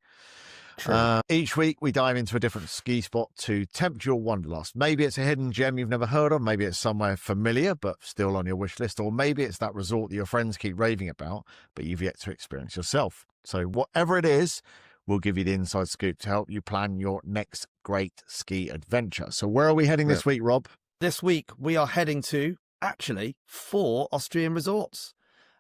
True.
Each week, we dive into a different ski spot to tempt your wanderlust. Maybe it's a hidden gem you've never heard of. Maybe it's somewhere familiar, but still on your wish list. Or maybe it's that resort that your friends keep raving about, but you've yet to experience yourself. So whatever it is, we'll give you the inside scoop to help you plan your next great ski adventure. So where are we heading this week, Rob?
This week, we are heading to, actually, 4 Austrian resorts.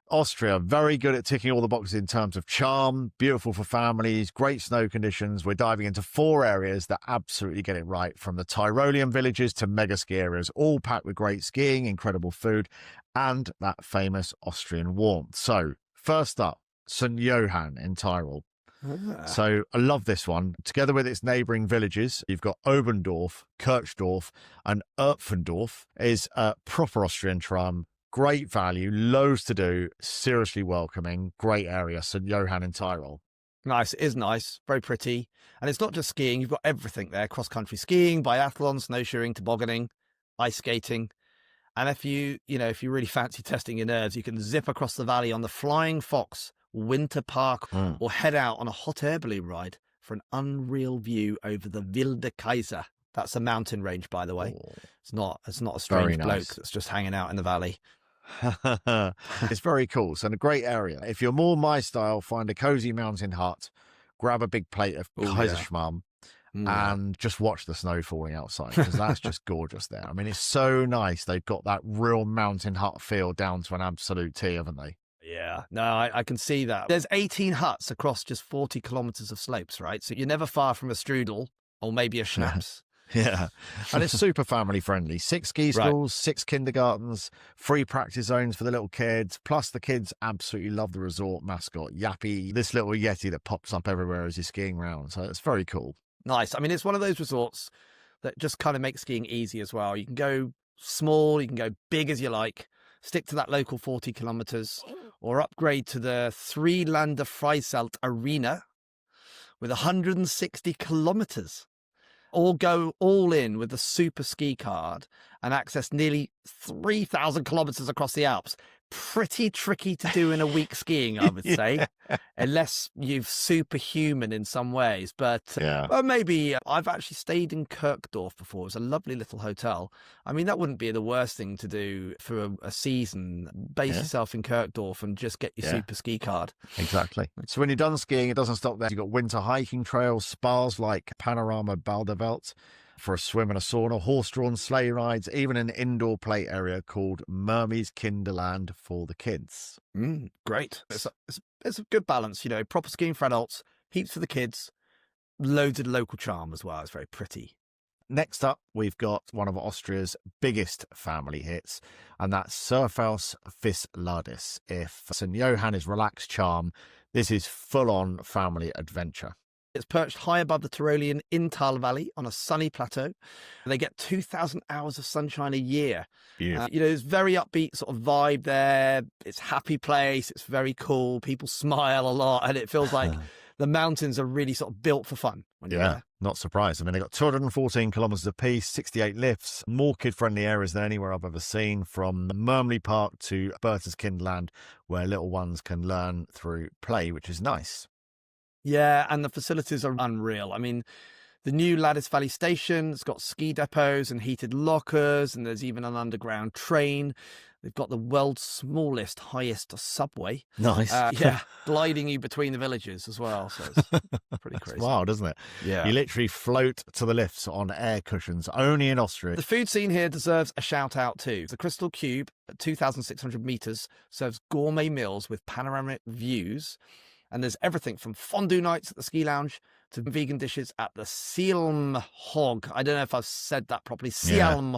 Austria, very good at ticking all the boxes in terms of charm, beautiful for families, great snow conditions. We're diving into 4 areas that absolutely get it right, from the Tyrolean villages to mega ski areas, all packed with great skiing, incredible food, and that famous Austrian warmth. So, first up, St. Johann in Tyrol. So I love this one. Together with its neighbouring villages, you've got Oberndorf, Kirchdorf, and Erpfendorf. Is a proper Austrian charm. Great value, loads to do, seriously welcoming, great area. St. Johann in Tyrol.
Nice, it is nice, very pretty. And it's not just skiing, you've got everything there. Cross-country skiing, biathlon, snowshoeing, tobogganing, ice skating. And if you really fancy testing your nerves, you can zip across the valley on the Flying Fox Winter Park or head out on a hot air balloon ride for an unreal view over the Wilde Kaiser. That's a mountain range, by the way. It's not a strange bloke that's just hanging out in the valley.
It's very cool. So in a great area. If you're more my style, find a cozy mountain hut, grab a big plate of Kaiserschmarrn and just watch the snow falling outside, because that's just gorgeous there. I mean, it's so nice. They've got that real mountain hut feel down to an absolute T, haven't they?
Yeah, no, I can see that. There's 18 huts across just 40 kilometers of slopes, right? So you're never far from a strudel or maybe a schnapps.
Yeah, and it's super family friendly. 6 ski schools, 6 kindergartens, free practice zones for the little kids. Plus, the kids absolutely love the resort mascot, Yappy, this little Yeti that pops up everywhere as you're skiing around. So it's very cool.
Nice. I mean, it's one of those resorts that just kind of makes skiing easy as well. You can go small, you can go big as you like, stick to that local 40 kilometers, or upgrade to the Threelander Freizelt Arena with 160 kilometers. Or go all in with the super ski card and access nearly 3,000 kilometers across the Alps. Pretty tricky to do in a week skiing, I would say, unless you've superhuman in some ways. But well, maybe I've actually stayed in Kirchdorf before. It was a lovely little hotel. I mean, that wouldn't be the worst thing to do for a season. Base yourself in Kirchdorf and just get your super ski card.
Exactly. So when you're done skiing, it doesn't stop there. You've got winter hiking trails, spas like Panorama Baldewelt for a swim and a sauna, horse-drawn sleigh rides, even an indoor play area called Mermies Kinderland for the kids.
Great. It's a good balance, you know, proper skiing for adults, heaps for the kids, loads of local charm as well. It's very pretty.
Next up, we've got one of Austria's biggest family hits, and that's Surfhaus Fisladis. If St. Johann is relaxed charm, this is full-on family adventure.
It's perched high above the Tyrolean Inntal Valley on a sunny plateau. They get 2,000 hours of sunshine a year.
Beautiful.
You know, there's very upbeat sort of vibe there. It's a happy place. It's very cool. People smile a lot, and it feels like the mountains are really sort of built for fun. When you're there.
Not surprised. I mean, they've got 214 kilometres apiece, 68 lifts, more kid-friendly areas than anywhere I've ever seen, from Mermley Park to Berta's Kinderland, where little ones can learn through play, which is nice.
Yeah, and the facilities are unreal. I mean, the new Ladis Valley Station has got ski depots and heated lockers, and there's even an underground train. They've got the world's smallest, highest subway.
Nice.
Gliding you between the villages as well. So it's pretty crazy.
It's wild, isn't it?
Yeah.
You literally float to the lifts on air cushions, only in Austria.
The food scene here deserves a shout out too. The Crystal Cube at 2,600 meters serves gourmet meals with panoramic views. And there's everything from fondue nights at the ski lounge to vegan dishes at the Sielmhög. I don't know if I've said that properly. Sielmhög,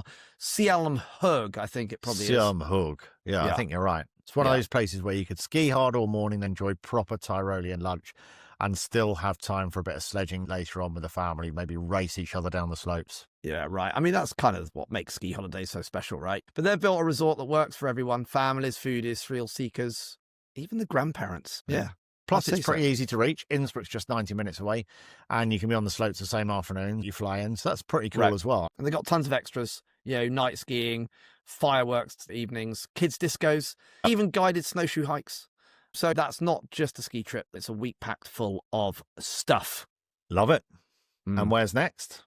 I think it probably is.
Sielmhög. Yeah, I think you're right. It's one of those places where you could ski hard all morning, enjoy proper Tyrolean lunch, and still have time for a bit of sledging later on with the family, maybe race each other down the slopes.
Yeah, right. I mean, that's kind of what makes ski holidays so special, right? But they've built a resort that works for everyone. Families, foodies, thrill seekers, even the grandparents. Yeah.
Plus, it's pretty easy to reach. Innsbruck's just 90 minutes away, and you can be on the slopes the same afternoon you fly in. So that's pretty cool as well.
And they've got tons of extras, you know, night skiing, fireworks evenings, kids' discos, even guided snowshoe hikes. So that's not just a ski trip. It's a week packed full of stuff.
Love it. And where's next?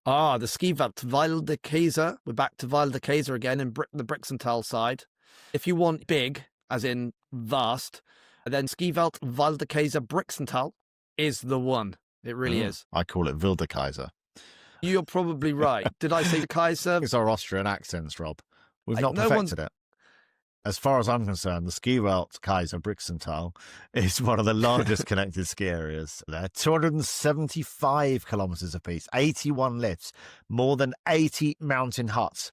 The ski Veld Weil de Kaiser. We're back to Weil de Kaiser again in the Brixental side. If you want big, as in vast, then Ski Veld Weil de Kaiser Brixental is the one. It really is.
I call it Wilde Kaiser.
You're probably right. Did I say Kaiser?
It's our Austrian accents, Rob. We've not perfected it. As far as I'm concerned, the Ski Veld Kaiser Brixental is one of the largest connected ski areas there. 275 kilometres apiece, 81 lifts, more than 80 mountain huts.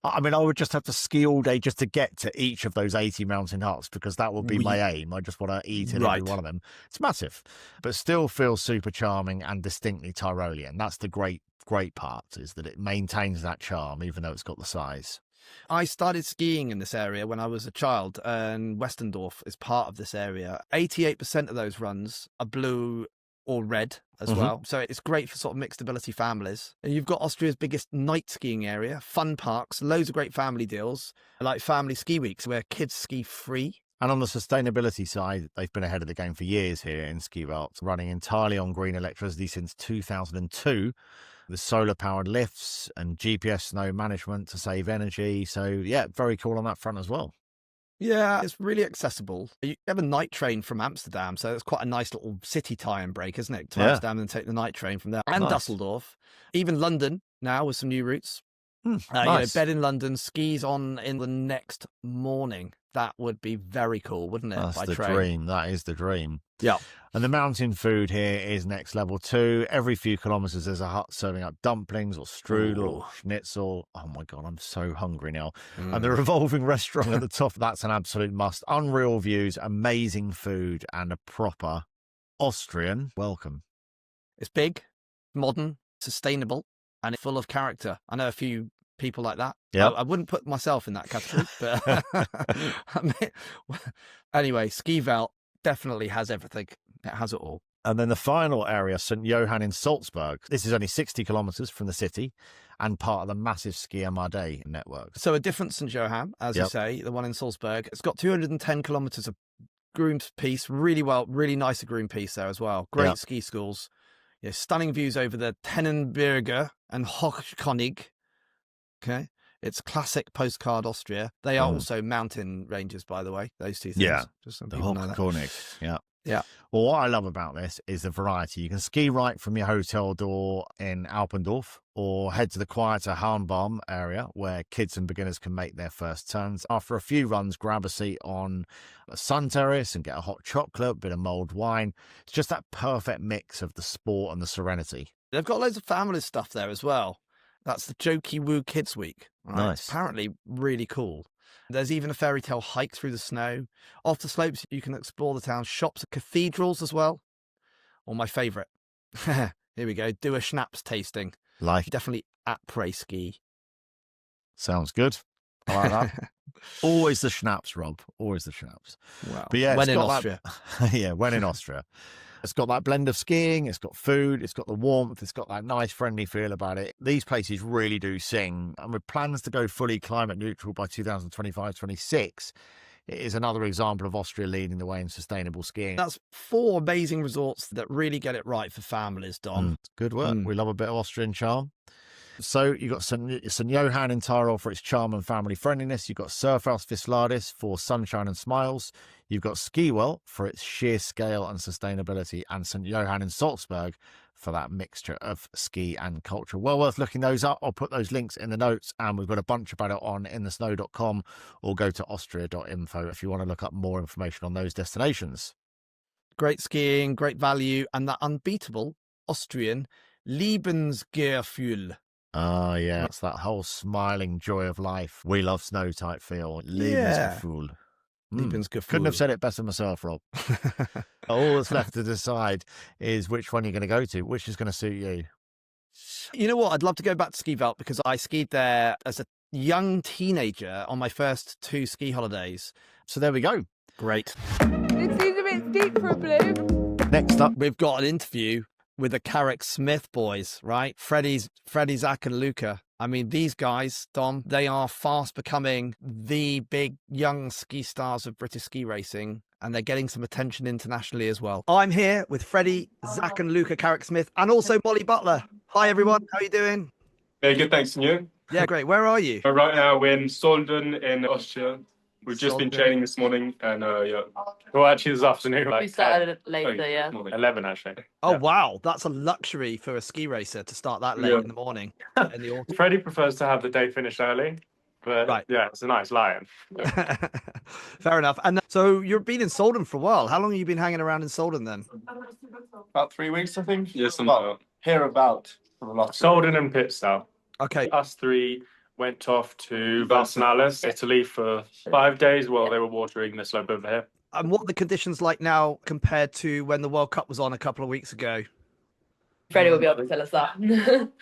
I mean, I would just have to ski all day just to get to each of those 80 mountain huts, because that would be my aim. I just want to eat in every one of them. It's massive, but still feels super charming and distinctly Tyrolean. That's the great part, is that it maintains that charm, even though it's got the size.
I started skiing in this area when I was a child, and Westendorf is part of this area. 88% of those runs are blue or red as well. So it's great for sort of mixed ability families. And you've got Austria's biggest night skiing area, fun parks, loads of great family deals, like family ski weeks where kids ski free.
And on the sustainability side, they've been ahead of the game for years here in Ski Veld, running entirely on green electricity since 2002, with solar-powered lifts and GPS snow management to save energy. So, yeah, very cool on that front as well.
Yeah, it's really accessible. You have a night train from Amsterdam, so it's quite a nice little city tie-in break, isn't it? To Amsterdam and take the night train from there. And Dusseldorf. Even London now with some new routes.
Nice.
Bed in London, skis on in the next morning. That would be very cool, wouldn't it?
That's
by
the
train.
dream. That is the dream.
Yeah.
And the mountain food here is next level too. Every few kilometers, there's a hut serving up dumplings or strudel or schnitzel. Oh my God, I'm so hungry now. And the revolving restaurant at the top, that's an absolute must. Unreal views, amazing food, and a proper Austrian welcome.
It's big, modern, sustainable, and it's full of character. I know a few people like that.
Yeah,
I wouldn't put myself in that category, but anyway, Ski Velt definitely has everything. It has it all.
And then the final area, St. Johann in Salzburg. This is only 60 kilometers from the city and part of the massive Ski Made network.
So a different St. Johann, as you say, the one in Salzburg. It's got 210 kilometers of groomed piece, really nice groomed piece there as well. Great ski schools. Yeah, stunning views over the Tennenberge and Hochkönig. Okay. It's classic postcard Austria. They are also mountain ranges, by the way, those two things.
Yeah,
just some
the
people know that.
Hochkönig. Yeah.
Yeah.
Well, what I love about this is the variety. You can ski right from your hotel door in Alpendorf or head to the quieter Hahnbaum area where kids and beginners can make their first turns. After a few runs, grab a seat on a sun terrace and get a hot chocolate, a bit of mulled wine. It's just that perfect mix of the sport and the serenity.
They've got loads of family stuff there as well. That's the Jokey Woo Kids Week. Right?
Nice.
It's apparently really cool. There's even a fairy tale hike through the snow. Off the slopes, you can explore the town. Shops at cathedrals as well. Or my favourite. Here we go. Do a schnapps tasting.
Like,
definitely après ski.
Sounds good. I like that. Always the schnapps, Rob. Always the schnapps.
Wow.
But yeah,
when in Austria.
When in Austria. It's got that blend of skiing, it's got food, it's got the warmth, it's got that nice friendly feel about it. These places really do sing. And with plans to go fully climate neutral by 2025-26, it is another example of Austria leading the way in sustainable skiing.
That's 4 amazing resorts that really get it right for families, Dom.
Good work. We love a bit of Austrian charm. So you've got St. Johann in Tyrol for its charm and family friendliness. You've got Surfhaus Visladis for sunshine and smiles. You've got Skiwell for its sheer scale and sustainability. And St. Johann in Salzburg for that mixture of ski and culture. Well worth looking those up. I'll put those links in the notes, and we've got a bunch about it on inthesnow.com, or go to austria.info if you want to look up more information on those destinations.
Great skiing, great value, and that unbeatable Austrian Lebensgefühl.
Oh, yeah. It's that whole smiling joy of life. We love snow type feel. Lebensgefühl.
Lebensgefühl.
Couldn't have said it better myself, Rob. All that's left to decide is which one you're going to go to, which is going to suit you.
You know what? I'd love to go back to Ski Velt because I skied there as a young teenager on my first 2 ski holidays.
So there we go.
Great.
It seems a bit steep for a balloon.
Next up,
We've got an interview with the Carrick Smith boys, right? Freddie, Zach and Luca. I mean, these guys, Dom, they are fast becoming the big young ski stars of British ski racing, and they're getting some attention internationally as well. I'm here with Freddie, Zach and Luca Carrick Smith, and also Molly Butler. Hi, everyone. How are you doing?
Very good, thanks. And you?
Yeah, great. Where are you?
Right now, we're in Solden in Austria. We've just been training this morning, and well, actually this afternoon.
We started later, yeah.
11 actually.
Oh, yeah. Wow. That's a luxury for a ski racer to start that late in the morning. In the autumn.
Freddie prefers to have the day finished early, but yeah, it's a nice lion.
Fair enough. And so you've been in Solden for a while. How long have you been hanging around in Solden then?
About 3 weeks, I think. Yes,
Hereabout for the last.
Solden and Pitstall.
Okay.
Us 3 went off to Vaux, Italy for 5 days while they were watering the slope over here.
And what are the conditions like now compared to when the World Cup was on a couple of weeks ago?
Freddie will be able to tell us that.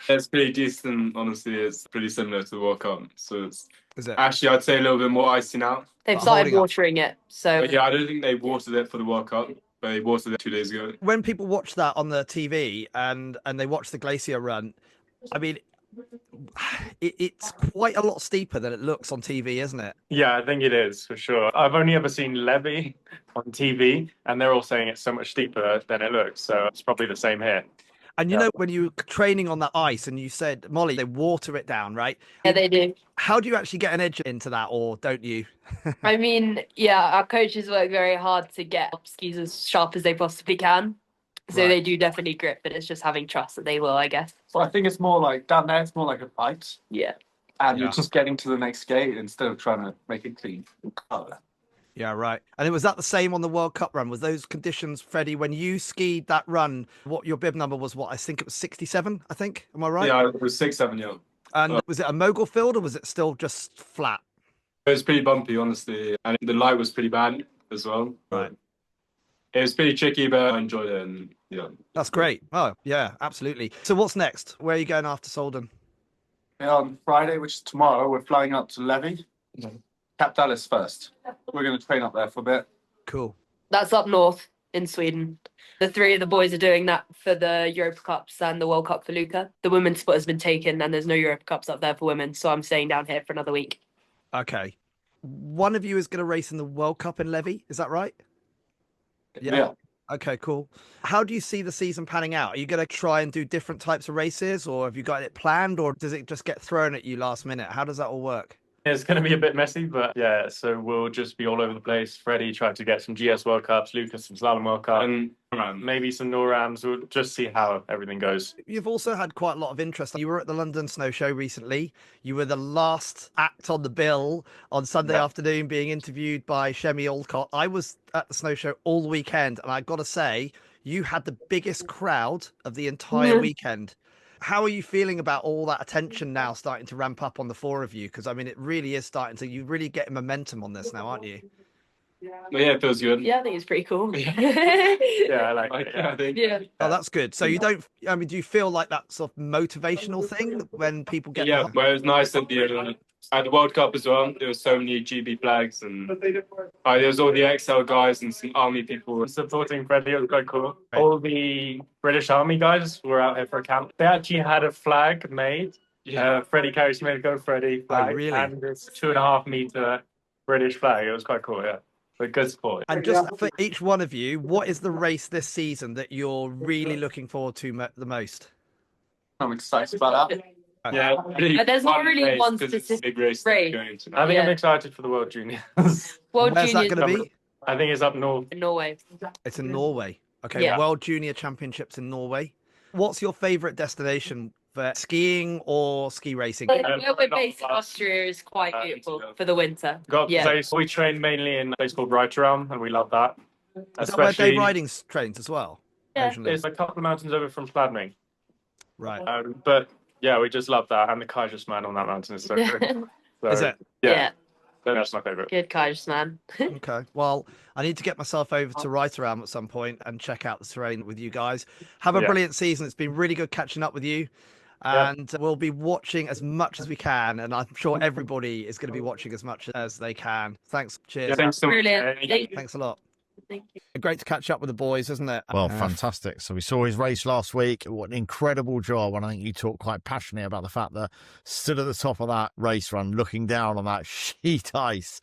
It's pretty decent, honestly. It's pretty similar to the World Cup. So it's
it?
Actually, I'd say a little bit more icy now.
They've started watering it. So
but yeah, I don't think they watered it for the World Cup, but they watered it 2 days ago.
When people watch that on the TV and they watch the glacier run, I mean, it's quite a lot steeper than it looks on TV, isn't it?
Yeah, I think it is for sure. I've only ever seen Levy on TV, and they're all saying it's so much steeper than it looks. So it's probably the same here.
And you know, when you were training on that ice and you said, Molly, they water it down, right?
Yeah, they do.
How do you actually get an edge into that, or don't you?
I mean, yeah, our coaches work very hard to get skis as sharp as they possibly can. So they do definitely grip, but it's just having trust that they will, I guess.
Well, I think it's more like down there, it's more like a bite.
Yeah.
And you're just getting to the next skate instead of trying to make it clean.
Yeah, right. And was that the same on the World Cup run? Was those conditions, Freddie, when you skied that run, what your bib number was? What, I think it was 67, I think. Am I right?
Yeah, it was 6-7, yeah.
And was it a mogul field or was it still just flat?
It was pretty bumpy, honestly. And the light was pretty bad as well.
Right.
It was pretty tricky, but I enjoyed it. And yeah.
That's great. Oh, yeah, absolutely. So what's next? Where are you going after Solden?
On Friday, which is tomorrow, we're flying up to Levy. Cap Dallas first. We're going to train up there for a bit.
Cool.
That's up north in Sweden. The three of the boys are doing that for the Europa Cups and the World Cup for Luca. The women's spot has been taken and there's no Europa Cups up there for women, so I'm staying down here for another week.
Okay. One of you is going to race in the World Cup in Levy, is that right?
Yeah.
Okay, cool. How do you see the season panning out? Are you going to try and do different types of races, or have you got it planned, or does it just get thrown at you last minute? How does that all work?
It's going to be a bit messy, but yeah, so we'll just be all over the place. Freddie tried to get some GS World Cups, Lucas some Slalom World Cup, and maybe some NORAMs. We'll just see how everything goes.
You've also had quite a lot of interest. You were at the London Snow Show recently. You were the last act on the bill on Sunday afternoon being interviewed by Shemi Olcott. I was at the Snow Show all the weekend, and I got to say, you had the biggest crowd of the entire weekend. How are you feeling about all that attention now starting to ramp up on the four of you? Because, I mean, it really is starting to, you're really getting momentum on this now, aren't you?
But yeah, it feels good.
Yeah, I think it's pretty cool.
Yeah, I like it.
I think.
Yeah.
Oh, that's good. So you don't, I mean, do you feel like that sort of motivational thing when people get...
Yeah, well, it was nice at the World Cup as well. There were so many GB flags and there was all the XL guys and some army people
Supporting Freddie. It was quite cool. All the British Army guys were out here for a camp. They actually had a flag made. Freddie carries me, go Freddie flag.
Oh, really?
And it's 2.5 meter British flag. It was quite cool, yeah. But good support.
And just for each one of you, what is the race this season that you're really looking forward to the most?
I'm excited about that.
Yeah,
there's not really one specific race.
I think I'm excited for the World Juniors.
World
Where's that
Juniors
going to be?
I think it's up north.
in Norway.
It's in Norway. Okay,
Yeah.
World Junior Championships in Norway. What's your favourite destination for skiing or ski racing?
Where we're based in Austria is quite beautiful for the winter.
Got a place. We train mainly in a place called Brigham, and we love that.
Is that where Dave Riding trains as well?
Yeah.
Occasionally?
It's a couple of mountains over from Schladming.
Right.
But yeah, we just love that. And the Kaisersman on that mountain is so good. So,
Is it?
Yeah.
That's my favourite.
Good Kaisersman.
Okay. Well, I need to get myself over to Rotterdam at some point and check out the terrain with you guys. Have a brilliant season. It's been really good catching up with you. And we'll be watching as much as we can. And I'm sure everybody is going to be watching as much as they can. Thanks. Cheers.
Yeah, thanks so much.
Brilliant.
Thanks a lot.
Thank you.
Great to catch up with the boys, isn't it?
Well, fantastic. So we saw his race last week. What an incredible job. And I think you talked quite passionately about the fact that stood at the top of that race run, looking down on that sheet ice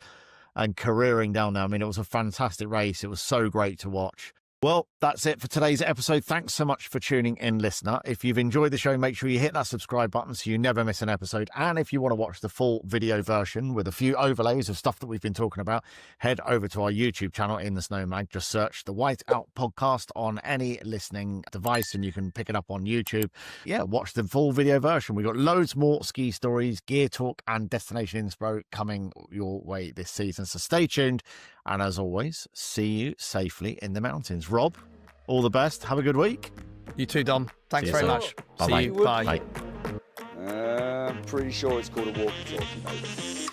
and careering down there. I mean, it was a fantastic race. It was so great to watch. Well, that's it for today's episode. Thanks so much for tuning in, listener. If you've enjoyed the show, make sure you hit that subscribe button so you never miss an episode. And if you want to watch the full video version with a few overlays of stuff that we've been talking about, head over to our YouTube channel in the Snow Mag. Just search the White Out Podcast on any listening device and you can pick it up on YouTube. Yeah, watch the full video version. We've got loads more ski stories, gear talk and destination inspo coming your way this season. So stay tuned. And as always, see you safely in the mountains. Rob, all the best. Have a good week.
You too, Dom. Thanks very much.
Bye-bye.
See you. Bye.
Bye.
I'm pretty sure it's called a walkie-talkie, mate.